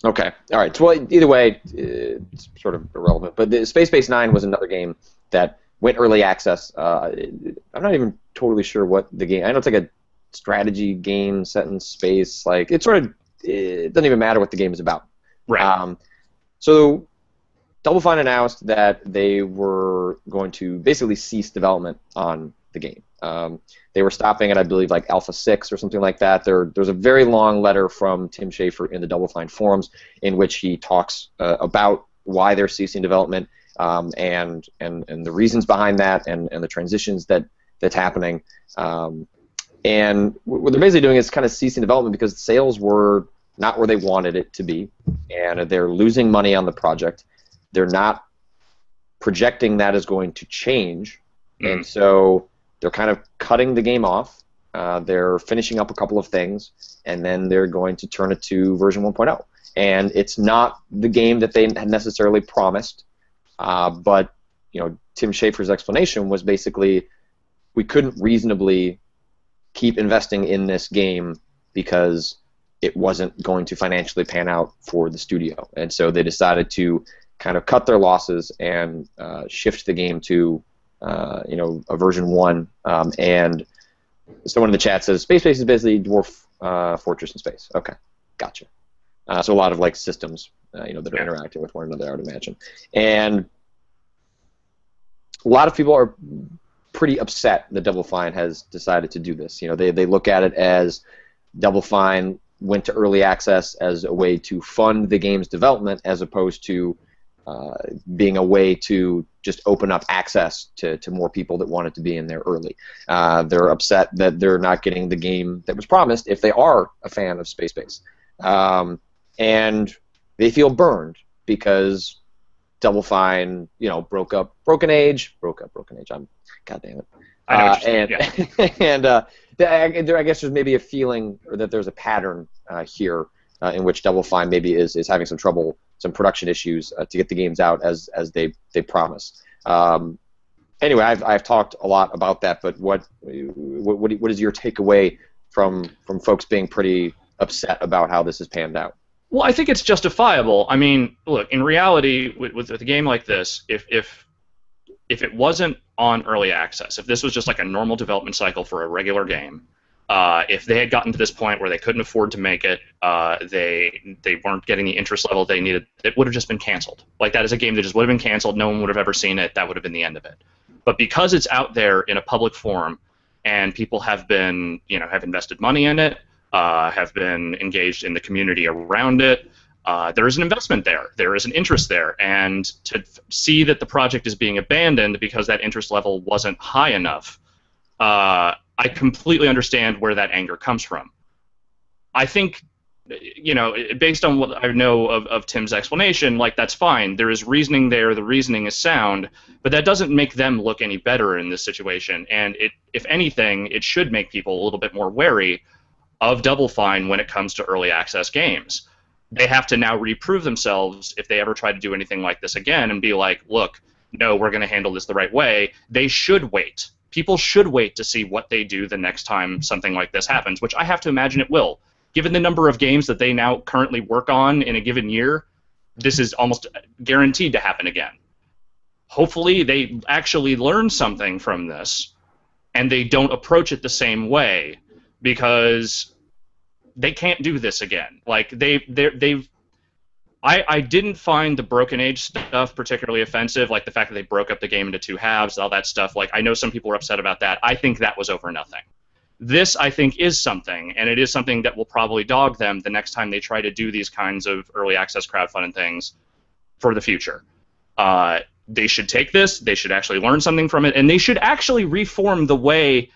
Okay. All right. So, well, either way, it's sort of irrelevant. But the Space Base 9 was another game that went early access. I'm not even totally sure what the game... I know it's like a strategy game set in space. Like, it doesn't even matter what the game is about. Right. So Double Fine announced that they were going to basically cease development on the game. They were stopping at, I believe, like Alpha 6 or something like that. There's a very long letter from Tim Schafer in the Double Fine forums in which he talks about why they're ceasing development and the reasons behind that and the transitions that's happening. And what they're basically doing is kind of ceasing development because sales were not where they wanted it to be, and they're losing money on the project. They're not projecting that is going to change, and so they're kind of cutting the game off. They're finishing up a couple of things, and then they're going to turn it to version 1.0. And it's not the game that they had necessarily promised, but Tim Schafer's explanation was basically we couldn't reasonably keep investing in this game because it wasn't going to financially pan out for the studio. And so they decided to kind of cut their losses and shift the game to a version 1, and someone in the chat says Space Base is basically Dwarf Fortress in space. Okay, gotcha. So a lot of like systems, that are interacting with one another, I would imagine, and a lot of people are pretty upset that Double Fine has decided to do this. They look at it as Double Fine went to early access as a way to fund the game's development, as opposed to being a way to just open up access to more people that wanted to be in there early. They're upset that they're not getting the game that was promised if they are a fan of Space Base. and they feel burned because Double Fine, broke up Broken Age. I'm, God damn it. I know what you're saying, yeah. And I guess there's maybe a feeling that there's a pattern here in which Double Fine maybe is having some trouble, some production issues to get the games out as they promise. Anyway, I've talked a lot about that, but what is your takeaway from folks being pretty upset about how this has panned out? Well, I think it's justifiable. I mean, look, in reality, with a game like this, if it wasn't on early access, if this was just like a normal development cycle for a regular game, if they had gotten to this point where they couldn't afford to make it, they weren't getting the interest level they needed, it would have just been canceled. Like, that is a game that just would have been canceled. No one would have ever seen it. That would have been the end of it. But because it's out there in a public forum, and people have been, have invested money in it, have been engaged in the community around it, there is an investment there. There is an interest there. And to see that the project is being abandoned because that interest level wasn't high enough, I completely understand where that anger comes from. I think, based on what I know of Tim's explanation, like, that's fine. There is reasoning there. The reasoning is sound. But that doesn't make them look any better in this situation. And if anything, it should make people a little bit more wary of Double Fine when it comes to early access games. They have to now reprove themselves if they ever try to do anything like this again and be like, look, no, we're going to handle this the right way. They should wait. People should wait to see what they do the next time something like this happens, which I have to imagine it will. Given the number of games that they now currently work on in a given year, this is almost guaranteed to happen again. Hopefully they actually learn something from this and they don't approach it the same way, because they can't do this again. Like, I didn't find the Broken Age stuff particularly offensive, like the fact that they broke up the game into two halves, all that stuff. Like, I know some people were upset about that. I think that was over nothing. This, I think, is something, and it is something that will probably dog them the next time they try to do these kinds of early access crowdfunding things for the future. They should take this, they should actually learn something from it, and they should actually reform the way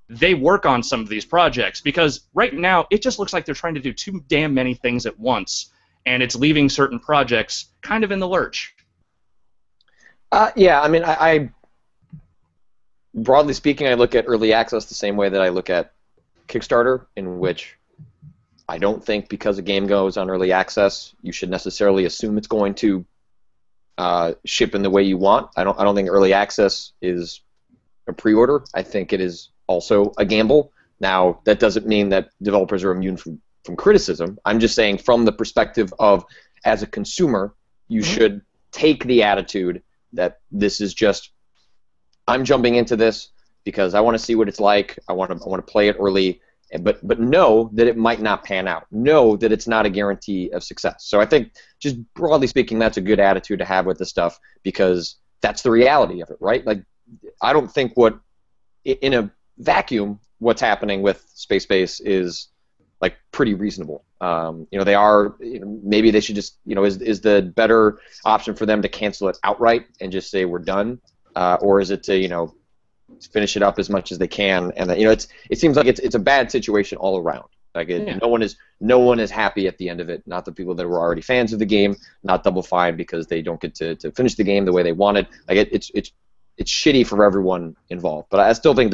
they work on some of these projects, because right now it just looks like they're trying to do too damn many things at once, and it's leaving certain projects kind of in the lurch. Yeah, I mean, I broadly speaking, I look at early access the same way that I look at Kickstarter, in which I don't think because a game goes on early access, you should necessarily assume it's going to ship in the way you want. I don't think early access is a pre-order. I think it is also a gamble. Now, that doesn't mean that developers are immune from criticism. I'm just saying, from the perspective of, as a consumer, you should take the attitude that this is just, I'm jumping into this because I want to see what it's like. I want to play it early, but know that it might not pan out. Know that it's not a guarantee of success. So I think, just broadly speaking, that's a good attitude to have with this stuff, because that's the reality of it, right? Like, I don't think in a vacuum, what's happening with Space Base is, like, pretty reasonable. They are, maybe they should just, is the better option for them to cancel it outright and just say we're done, or is it to, finish it up as much as they can? And it seems like it's a bad situation all around. Like, no one is happy at the end of it. Not the people that were already fans of the game, not Double Fine because they don't get to finish the game the way they wanted. Like, it's shitty for everyone involved. But I still think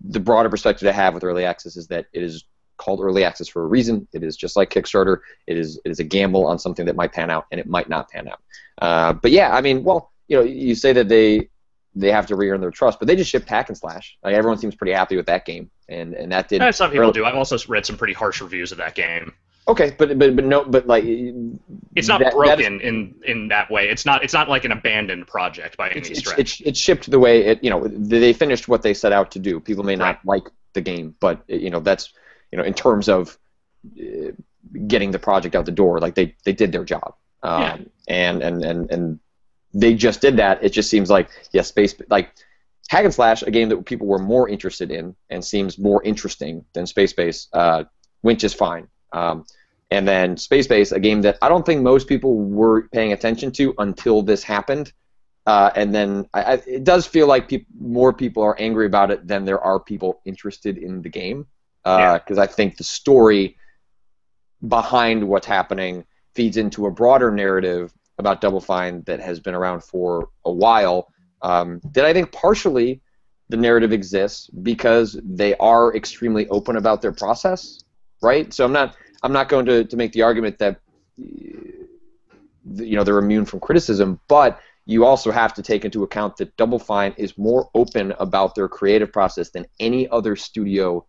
the broader perspective to have with early access is that it is called early access for a reason. It is just like Kickstarter. It is a gamble on something that might pan out, and it might not pan out. But yeah, I mean, well, you say that they have to re-earn their trust, but they just shipped Hack and Slash. Like, everyone seems pretty happy with that game, and that did. Yeah, some people do. I've also read some pretty harsh reviews of that game. Okay, but like, it's not broken in that way. It's not like an abandoned project by any stretch. It's shipped the way it. They finished what they set out to do. People may not like the game, but that's in terms of getting the project out the door, like they did their job. And they just did that. It just seems like, like Hack and Slash, a game that people were more interested in and seems more interesting than Space Base, went just fine. And then Space Base, a game that I don't think most people were paying attention to until this happened. And then it does feel like more people are angry about it than there are people interested in the game. Because I think the story behind what's happening feeds into a broader narrative about Double Fine that has been around for a while. That I think partially the narrative exists because they are extremely open about their process, right? So I'm not going to make the argument that they're immune from criticism, but you also have to take into account that Double Fine is more open about their creative process than any other studio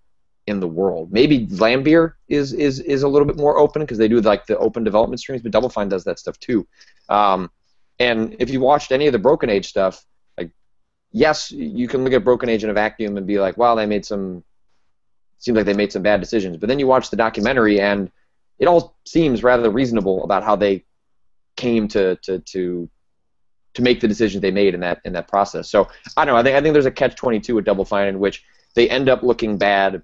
in the world. Maybe Vlambeer is a little bit more open because they do like the open development streams, but Double Fine does that stuff too. And if you watched any of the Broken Age stuff, like, yes, you can look at Broken Age in a vacuum and be like, wow, seems like they made some bad decisions. But then you watch the documentary and it all seems rather reasonable about how they came to make the decisions they made in that process. So I don't know. I think there's a catch-22 with Double Fine in which they end up looking bad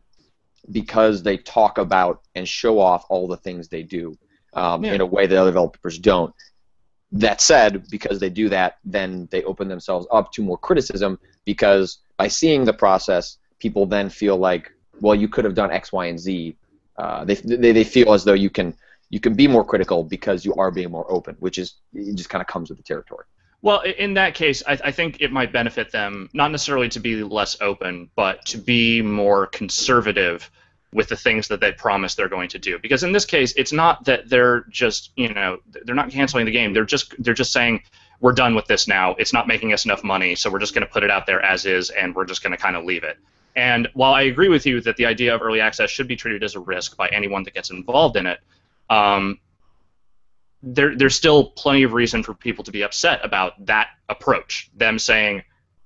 because they talk about and show off all the things they do in a way that other developers don't. That said, because they do that, then they open themselves up to more criticism because by seeing the process, people then feel like, well, you could have done X, Y, and Z. They feel as though you can be more critical because you are being more open, which is it just kind of comes with the territory. Well, in that case, I think it might benefit them not necessarily to be less open, but to be more conservative with the things that they promise they're going to do. Because in this case, it's not that they're just, they're not canceling the game. They're just saying, we're done with this now. It's not making us enough money, so we're just going to put it out there as is, and we're just going to kind of leave it. And while I agree with you that the idea of early access should be treated as a risk by anyone that gets involved in it, there's still plenty of reason for people to be upset about that approach. Them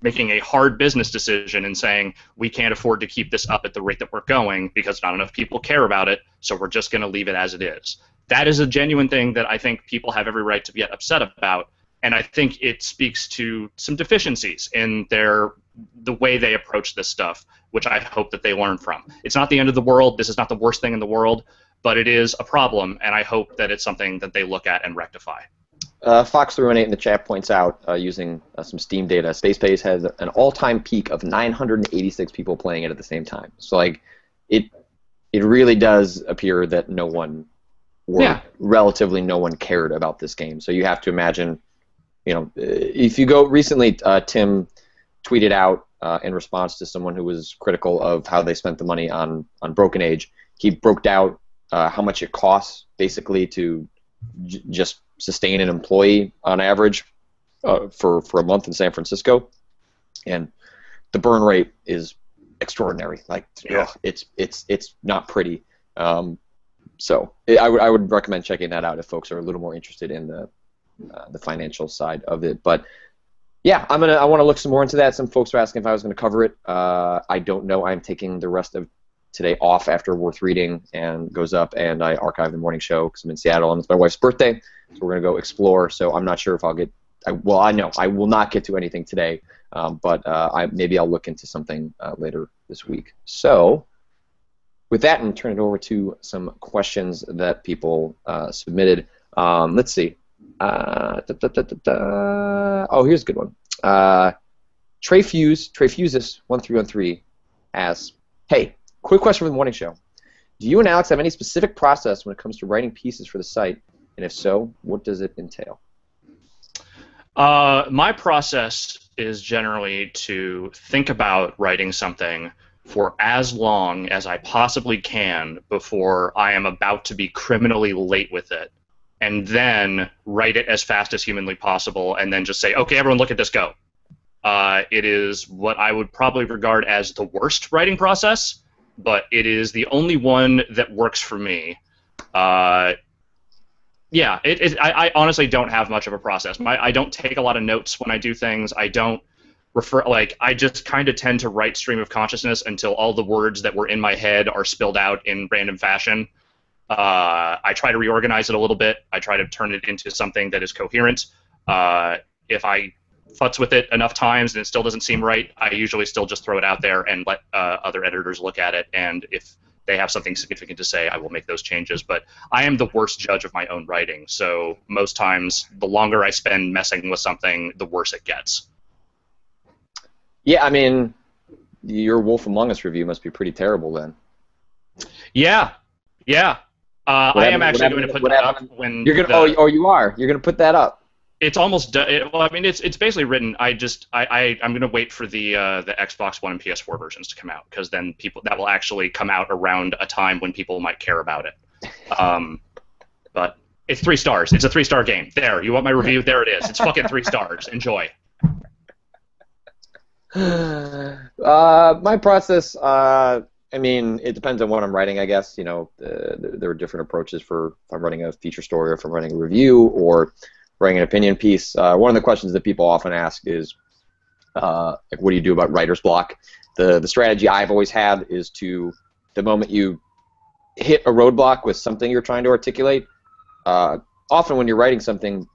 making a hard business decision and saying, we can't afford to keep this up at the rate that we're going because not enough people care about it, so we're just going to leave it as it is. That is a genuine thing that I think people have every right to get upset about, and I think it speaks to some deficiencies in the way they approach this stuff, which I hope that they learn from. It's not the end of the world. This is not the worst thing in the world, but it is a problem, and I hope that it's something that they look at and rectify. Fox318 in the chat points out, using some Steam data, Space Base has an all-time peak of 986 people playing it at the same time. So, like, it really does appear that no one, or relatively no one, cared about this game. So you have to imagine, if you go recently, Tim tweeted out in response to someone who was critical of how they spent the money on Broken Age. He broke down how much it costs basically to just sustain an employee on average for a month in San Francisco, and the burn rate is extraordinary. Like, it's not pretty. So I would recommend checking that out if folks are a little more interested in the financial side of it. But yeah, I want to look some more into that. Some folks are asking if I was going to cover it. I don't know. I'm taking the rest of today off after Worth Reading and goes up, and I archive the morning show because I'm in Seattle and it's my wife's birthday, so we're going to go explore. So I'm not sure if I'll get I know I will not get to anything today, but maybe I'll look into something later this week. So with that, and turn it over to some questions that people submitted. Let's see. Oh, here's a good one. Treyfusis1313 asks, hey, quick question from the morning show. Do you and Alex have any specific process when it comes to writing pieces for the site? And if so, what does it entail? My process is generally to think about writing something for as long as I possibly can before I am about to be criminally late with it, and then write it as fast as humanly possible, and then just say, okay, everyone look at this, go. It is what I would probably regard as the worst writing process, but it is the only one that works for me. I honestly don't have much of a process. I don't take a lot of notes when I do things. I don't refer, I just kind of tend to write stream of consciousness until all the words that were in my head are spilled out in random fashion. I try to reorganize it a little bit. I try to turn it into something that is coherent. If I futz with it enough times and it still doesn't seem right, I usually still just throw it out there and let other editors look at it, and if they have something significant to say, I will make those changes. But I am the worst judge of my own writing, so most times the longer I spend messing with something, the worse it gets. Yeah, I mean, your Wolf Among Us review must be pretty terrible then. Yeah. I am actually going to put that up when you're gonna. You are. You're gonna put that up. It's almost done. Well, I mean, it's basically written. I'm going to wait for the Xbox One and PS4 versions to come out, because then that will actually come out around a time when people might care about it. But it's 3 stars. It's a 3-star game. There, you want my review? There it is. It's fucking 3 stars. Enjoy. My process. I mean, it depends on what I'm writing, I guess. You know, there are different approaches for if I'm writing a feature story, or if I'm writing a review, or writing an opinion piece. One of the questions that people often ask is, like, what do you do about writer's block? The strategy I've always had is to, the moment you hit a roadblock with something you're trying to articulate, often when you're writing something,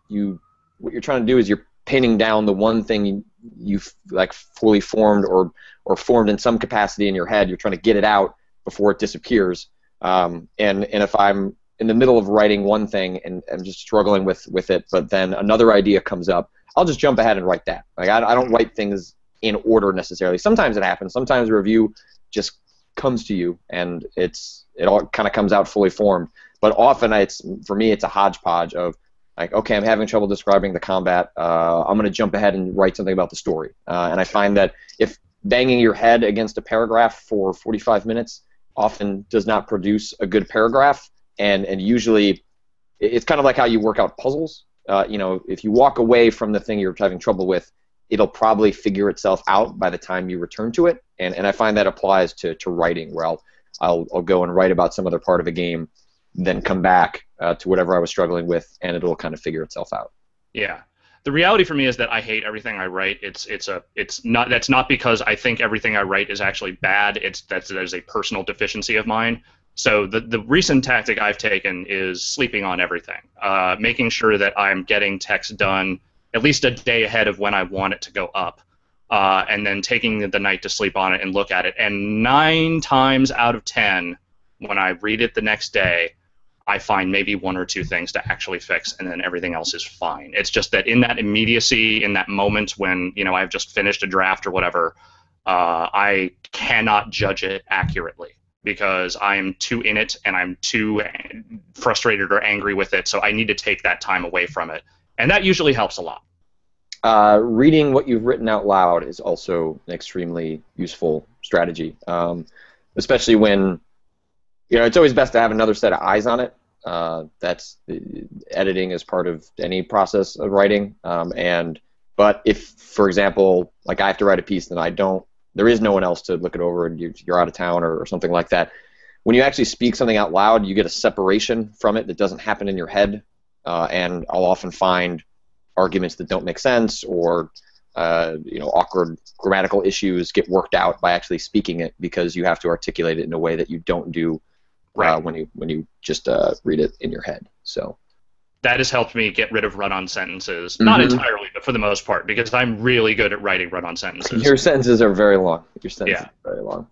what you're trying to do is you're pinning down the one thing you've like fully formed or formed in some capacity in your head. You're trying to get it out before it disappears. And if I'm in the middle of writing one thing and I'm just struggling with it, but then another idea comes up, I'll just jump ahead and write that. Like, I don't write things in order necessarily. Sometimes it happens. Sometimes a review just comes to you and it all kind of comes out fully formed. But often for me it's a hodgepodge of, like, okay, I'm having trouble describing the combat. I'm going to jump ahead and write something about the story. And I find that if banging your head against a paragraph for 45 minutes often does not produce a good paragraph, and usually it's kind of like how you work out puzzles. You know, if you walk away from the thing you're having trouble with, it'll probably figure itself out by the time you return to it. And I find that applies to writing, where I'll go and write about some other part of a game, then come back to whatever I was struggling with, and it'll kind of figure itself out. Yeah. The reality for me is that I hate everything I write. That's not because I think everything I write is actually bad. That is a personal deficiency of mine. So the recent tactic I've taken is sleeping on everything, making sure that I'm getting text done at least a day ahead of when I want it to go up, and then taking the night to sleep on it and look at it. And 9 times out of 10, when I read it the next day, I find maybe 1 or 2 things to actually fix, and then everything else is fine. It's just that in that immediacy, in that moment when, you know, I've just finished a draft or whatever, I cannot judge it accurately because I'm too in it and I'm too frustrated or angry with it, so I need to take that time away from it. And that usually helps a lot. Reading what you've written out loud is also an extremely useful strategy, especially when, you know, it's always best to have another set of eyes on it. Editing is part of any process of writing. But if, for example, like I have to write a piece and there is no one else to look it over, and you're out of town or something like that, when you actually speak something out loud, you get a separation from it that doesn't happen in your head. And I'll often find arguments that don't make sense, or you know, awkward grammatical issues get worked out by actually speaking it, because you have to articulate it in a way that you don't do when you just read it in your head. So that has helped me get rid of run-on sentences. Not entirely, but for the most part, because I'm really good at writing run-on sentences. Your sentences are very long. Are very long.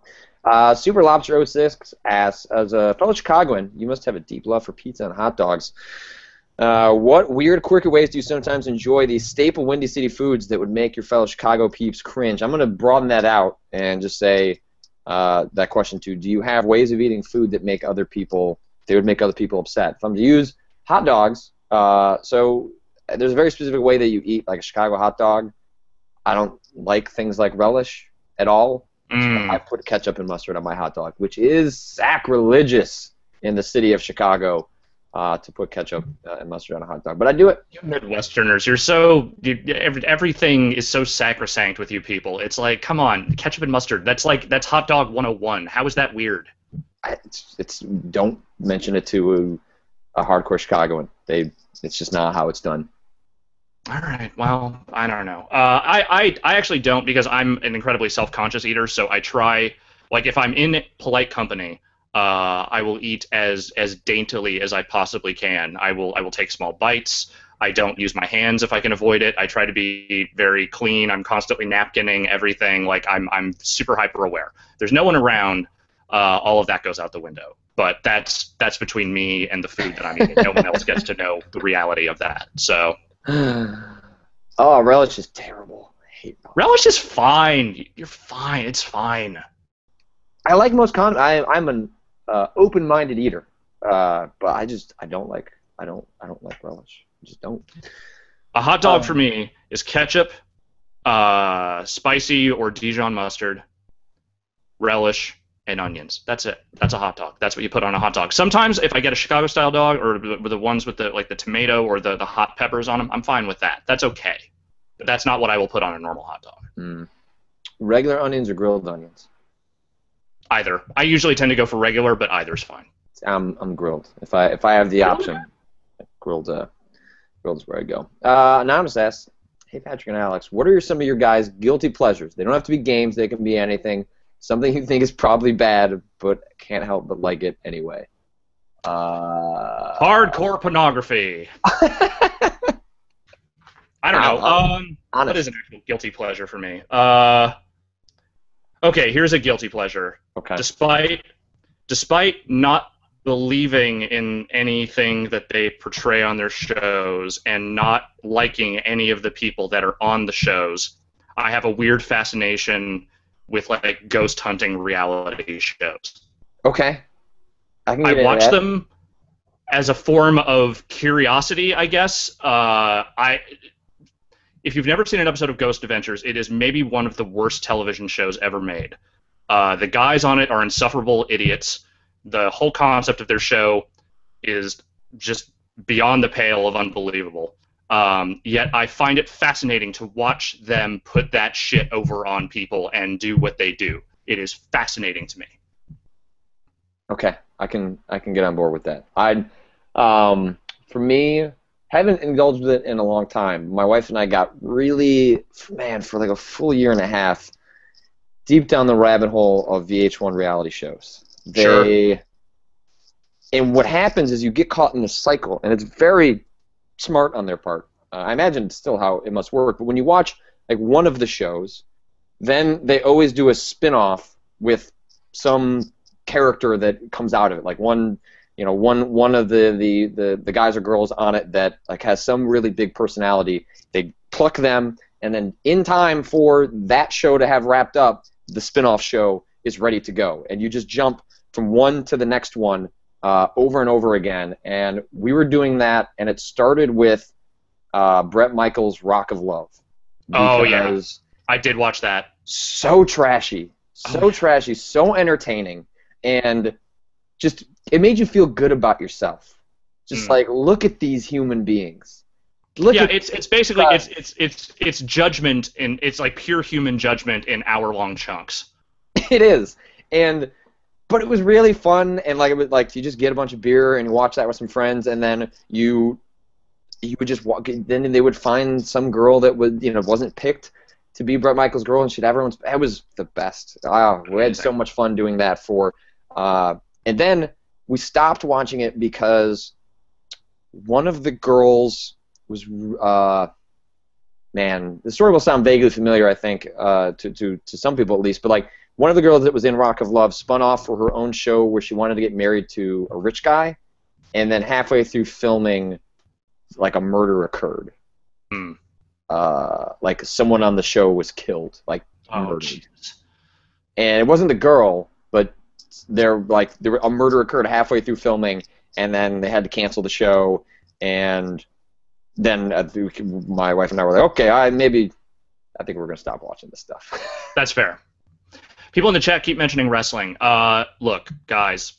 Super Lobster 06 asks, as a fellow Chicagoan, you must have a deep love for pizza and hot dogs. What weird, quirky ways do you sometimes enjoy these staple Windy City foods that would make your fellow Chicago peeps cringe? I'm going to broaden that out and just say that question too. Do you have ways of eating food that would make other people upset? If I'm to use hot dogs, so there's a very specific way that you eat like a Chicago hot dog. I don't like things like relish at all. So I put ketchup and mustard on my hot dog, which is sacrilegious in the city of Chicago. To put ketchup and mustard on a hot dog, but I do it. You Midwesterners, everything is so sacrosanct with you people. It's like, come on, ketchup and mustard. That's hot dog 101. How is that weird? Don't mention it to a hardcore Chicagoan. It's just not how it's done. All right. Well, I don't know. I actually don't, because I'm an incredibly self-conscious eater. So I try, like, if I'm in polite company, I will eat as daintily as I possibly can. I will take small bites. I don't use my hands if I can avoid it. I try to be very clean. I'm constantly napkinning everything. Like, I'm super hyper aware. There's no one around. All of that goes out the window. But that's between me and the food that I'm eating. No one else gets to know the reality of that. So. Oh, relish is terrible. I hate relish. Relish is fine. You're fine. It's fine. I like most I'm an open-minded eater. But I don't like relish. I just don't. A hot dog for me is ketchup, spicy or Dijon mustard, relish, and onions. That's it. That's a hot dog. That's what you put on a hot dog. Sometimes if I get a Chicago style dog or the ones with the tomato or the hot peppers on them, I'm fine with that. That's okay. But that's not what I will put on a normal hot dog. Mm. Regular onions or grilled onions? Either. I usually tend to go for regular, but either's fine. I'm grilled. If I have the option, grilled is where I go. Anonymous asks, hey Patrick and Alex, what are some of your guys' guilty pleasures? They don't have to be games. They can be anything. Something you think is probably bad, but can't help but like it anyway. Hardcore pornography. I don't know. What is an actual guilty pleasure for me? Okay, here's a guilty pleasure. Okay. Despite not believing in anything that they portray on their shows and not liking any of the people that are on the shows, I have a weird fascination with like ghost hunting reality shows. Okay. I watch them as a form of curiosity, I guess. If you've never seen an episode of Ghost Adventures, it is maybe one of the worst television shows ever made. The guys on it are insufferable idiots. The whole concept of their show is just beyond the pale of unbelievable. Yet I find it fascinating to watch them put that shit over on people and do what they do. It is fascinating to me. Okay, I can get on board with that. For me, haven't indulged with it in a long time. My wife and I got really, for like a full year and a half, deep down the rabbit hole of VH1 reality shows. Sure. And what happens is you get caught in this cycle, and it's very smart on their part. I imagine it's still how it must work. But when you watch like one of the shows, then they always do a spin-off with some character that comes out of it. Like one of the guys or girls on it that like has some really big personality. They pluck them, and then in time for that show to have wrapped up, the spin-off show is ready to go, and you just jump from one to the next one over and over again. And we were doing that, and it started with Bret Michaels' Rock of Love. Oh yeah, I did watch that. So trashy, trashy, so entertaining, and just it made you feel good about yourself. Just like, look at these human beings. It's basically it's judgment, and it's like pure human judgment in hour-long chunks. It is, but it was really fun, and like it was like you just get a bunch of beer and you watch that with some friends, and then you would just walk. Then they would find some girl that wasn't picked to be Bret Michaels' girl, and she'd have everyone's. It was the best. We had so much fun doing that and then we stopped watching it because one of the girls was the story will sound vaguely familiar, I think, to some people at least, but like one of the girls that was in Rock of Love spun off for her own show where she wanted to get married to a rich guy, and then halfway through filming, like a murder occurred. Like someone on the show was killed, like murdered. Jesus. And it wasn't the girl, but a murder occurred halfway through filming, and then they had to cancel the show, and then my wife and I were like, okay, I think we're going to stop watching this stuff. That's fair. People in the chat keep mentioning wrestling. Look, guys,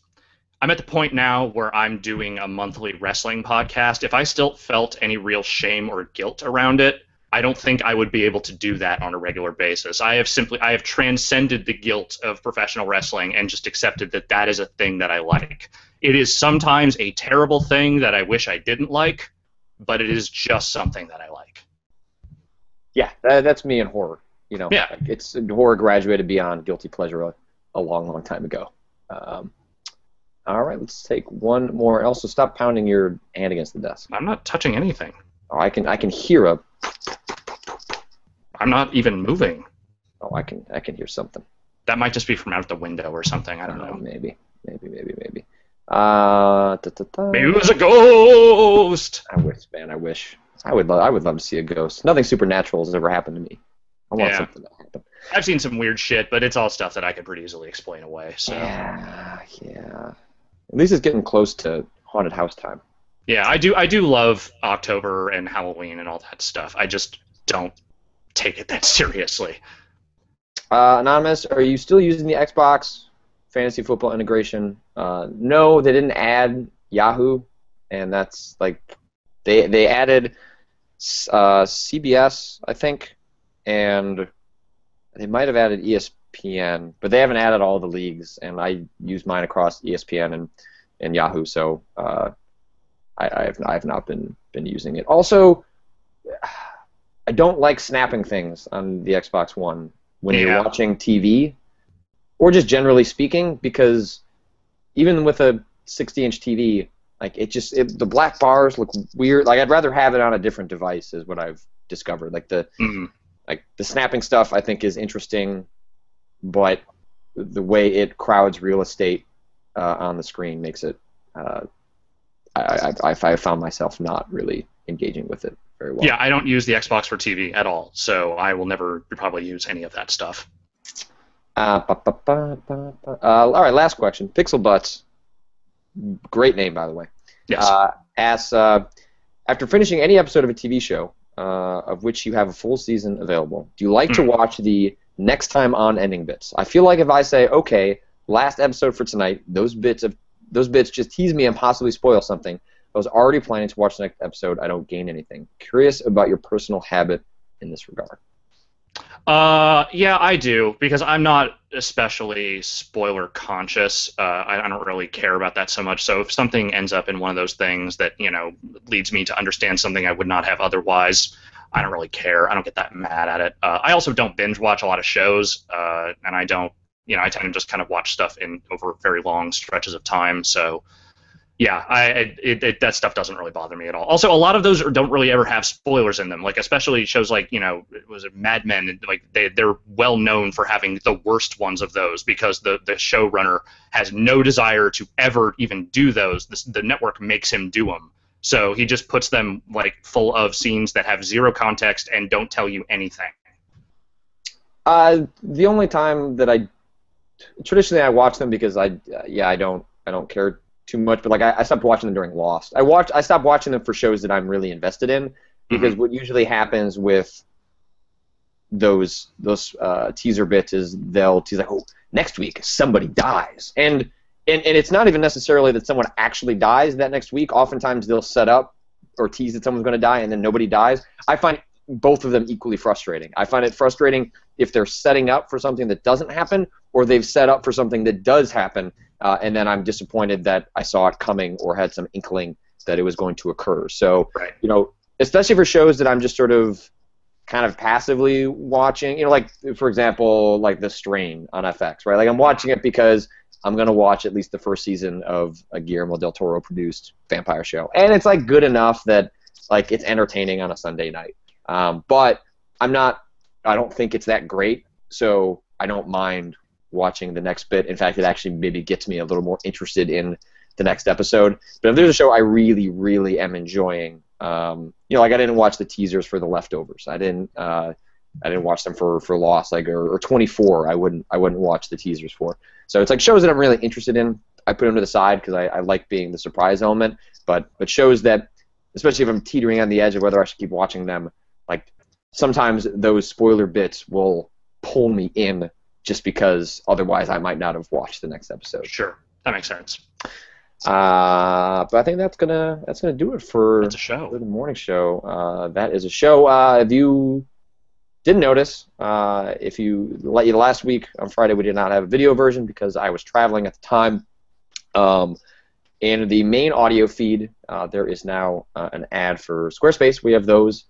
I'm at the point now where I'm doing a monthly wrestling podcast. If I still felt any real shame or guilt around it, I don't think I would be able to do that on a regular basis. I have transcended the guilt of professional wrestling and just accepted that that is a thing that I like. It is sometimes a terrible thing that I wish I didn't like, but it is just something that I like. Yeah, that's me in horror. Yeah. Like it's horror graduated beyond guilty pleasure a long, long time ago. All right, let's take one more. Also, stop pounding your hand against the desk. I'm not touching anything. Oh, I can hear a. I'm not even moving. Oh, I can hear something. That might just be from out the window or something. I don't know. Maybe. Maybe it was a ghost. I wish, man. I wish. I would love to see a ghost. Nothing supernatural has ever happened to me. I want something to happen. I've seen some weird shit, but it's all stuff that I could pretty easily explain away. So. Yeah. At least it's getting close to haunted house time. Yeah, I do love October and Halloween and all that stuff. I just don't take it that seriously. Anonymous, are you still using the Xbox fantasy football integration? No, they didn't add Yahoo, and that's like they added CBS, I think, and they might have added ESPN, but they haven't added all the leagues, and I use mine across ESPN and Yahoo, so I have not been using it. Also, I don't like snapping things on the Xbox One when you're watching TV, or just generally speaking, because even with a 60-inch TV, like the black bars look weird. Like I'd rather have it on a different device, is what I've discovered. Like the snapping stuff I think is interesting, but the way it crowds real estate on the screen makes it. I found myself not really engaging with it very well. Yeah, I don't use the Xbox for TV at all, so I will never probably use any of that stuff. All right, last question. Pixel Butts, great name, by the way. Yes. Asks, after finishing any episode of a TV show of which you have a full season available, do you like to watch the next time on ending bits? I feel like if I say, okay, last episode for tonight, those bits just tease me and possibly spoil something, I was already planning to watch the next episode, I don't gain anything. Curious about your personal habit in this regard. Yeah, I do, because I'm not especially spoiler conscious. I don't really care about that so much. So if something ends up in one of those things that, leads me to understand something I would not have otherwise, I don't really care. I don't get that mad at it. I also don't binge watch a lot of shows, and I don't, I tend to just kind of watch stuff over very long stretches of time. So yeah, that stuff doesn't really bother me at all. Also, a lot of those don't really ever have spoilers in them. Like especially shows like was it Mad Men? Like they're well known for having the worst ones of those because the showrunner has no desire to ever even do those. The network makes him do them, so he just puts them like full of scenes that have zero context and don't tell you anything. The only time that traditionally I watch them because I don't care too much, but like I stopped watching them during Lost. I stopped watching them for shows that I'm really invested in because what usually happens with those teaser bits is they'll tease like, oh, next week somebody dies, and it's not even necessarily that someone actually dies that next week. Oftentimes they'll set up or tease that someone's going to die and then nobody dies. I find both of them equally frustrating. I find it frustrating if they're setting up for something that doesn't happen, or they've set up for something that does happen, and then I'm disappointed that I saw it coming or had some inkling that it was going to occur. So, especially for shows that I'm just sort of kind of passively watching, like, for example, like The Strain on FX, right? Like, I'm watching it because I'm going to watch at least the first season of a Guillermo del Toro produced vampire show. And it's, like, good enough that, like, it's entertaining on a Sunday night. But I don't think it's that great, so I don't mind watching the next bit. In fact, it actually maybe gets me a little more interested in the next episode. But if there's a show I really, really am enjoying, like I didn't watch the teasers for The Leftovers. I didn't watch them for Lost, like or 24. I wouldn't watch the teasers for. So it's like shows that I'm really interested in. I put them to the side because I like being the surprise element. But shows that, especially if I'm teetering on the edge of whether I should keep watching them, like sometimes those spoiler bits will pull me in just because otherwise I might not have watched the next episode. Sure, that makes sense. But I think that's gonna do it for the morning show. That is a show. If you didn't notice, last week on Friday we did not have a video version because I was traveling at the time. In the main audio feed, there is now an ad for Squarespace. We have those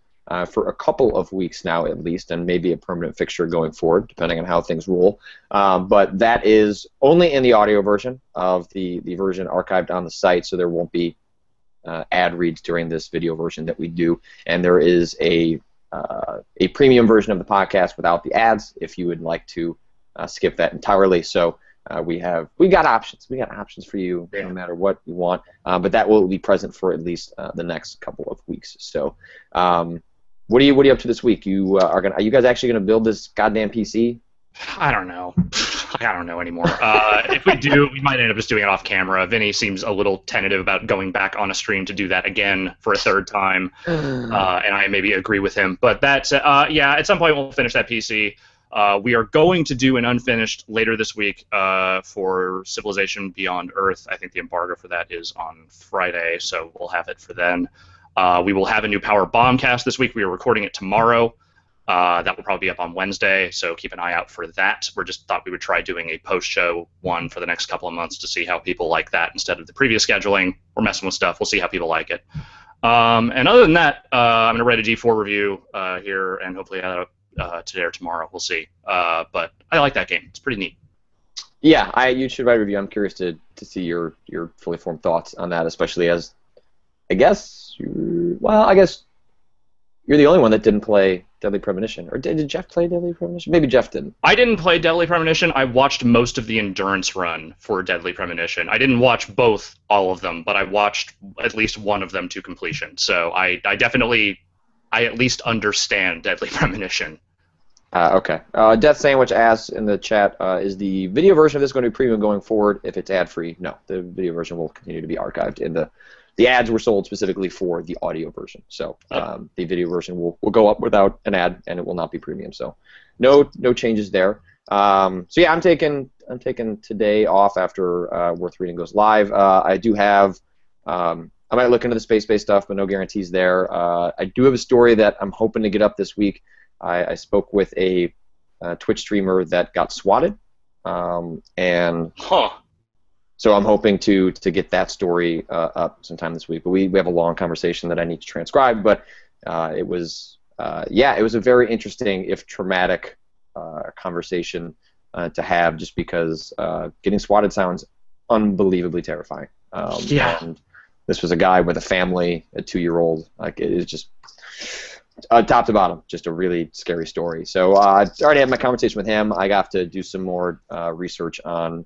for a couple of weeks now at least, and maybe a permanent fixture going forward, depending on how things roll. But that is only in the audio version of the version archived on the site, so there won't be ad reads during this video version that we do. And there is a premium version of the podcast without the ads if you would like to skip that entirely. So we got options. We got options for you no matter what you want. But that will be present for at least the next couple of weeks. So. What are you up to this week? Are you guys actually gonna build this goddamn PC? I don't know. I don't know anymore. If we do, we might end up just doing it off camera. Vinny seems a little tentative about going back on a stream to do that again for a third time, and I maybe agree with him. But that's yeah. At some point, we'll finish that PC. We are going to do an unfinished later this week for Civilization Beyond Earth. I think the embargo for that is on Friday, so we'll have it for then. We will have a new Power Bombcast this week. We are recording it tomorrow. That will probably be up on Wednesday, so keep an eye out for that. We just thought we would try doing a post-show one for the next couple of months to see how people like that instead of the previous scheduling. We're messing with stuff. We'll see how people like it. And other than that, I'm going to write a G4 review here, and hopefully have it today or tomorrow. We'll see. But I like that game. It's pretty neat. Yeah, you should write a review. I'm curious to see your fully formed thoughts on that, especially as, I guess you're the only one that didn't play Deadly Premonition. Or did Jeff play Deadly Premonition? Maybe Jeff didn't. I didn't play Deadly Premonition. I watched most of the endurance run for Deadly Premonition. I didn't watch all of them, but I watched at least one of them to completion. So I at least understand Deadly Premonition. Okay. Death Sandwich asks in the chat, is the video version of this going to be premium going forward if it's ad-free? No, the video version will continue to be archived in the ads were sold specifically for the audio version, so the video version will go up without an ad, and it will not be premium. So, no changes there. So yeah, I'm taking today off after Worth Reading goes live. I do have I might look into the space-based stuff, but no guarantees there. I do have a story that I'm hoping to get up this week. I spoke with a Twitch streamer that got swatted, and. So I'm hoping to get that story up sometime this week. But we have a long conversation that I need to transcribe. But it was a very interesting, if traumatic, conversation to have, just because getting swatted sounds unbelievably terrifying. And this was a guy with a family, a 2-year-old. Like, it is just top to bottom, just a really scary story. So I already had my conversation with him. I got to do some more research on.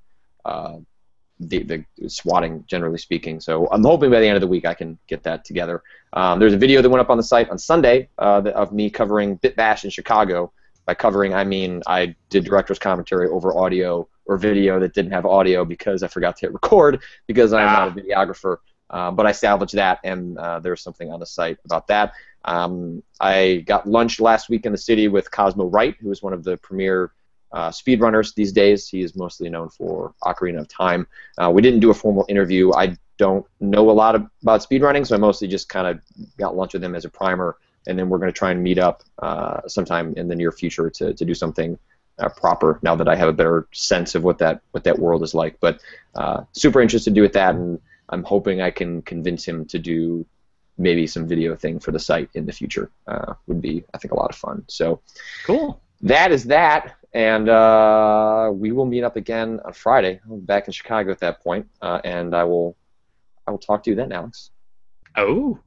The swatting, generally speaking. So I'm hoping by the end of the week I can get that together. There's a video that went up on the site on Sunday of me covering Bit Bash in Chicago. By covering, I mean I did director's commentary over audio or video that didn't have audio because I forgot to hit record because I'm not a videographer. But I salvaged that, and there's something on the site about that. I got lunch last week in the city with Cosmo Wright, who is one of the premier speedrunners these days. He is mostly known for Ocarina of Time. We didn't do a formal interview. I don't know a lot about speedrunning, so I mostly just kind of got lunch with him as a primer, and then we're going to try and meet up sometime in the near future to do something proper now that I have a better sense of what that world is like. But super interested to do with that, and I'm hoping I can convince him to do maybe some video thing for the site in the future. Would be, I think, a lot of fun. So cool. That is that. And we will meet up again on Friday. I'll be back in Chicago at that point, and I will talk to you then, Alex. Oh.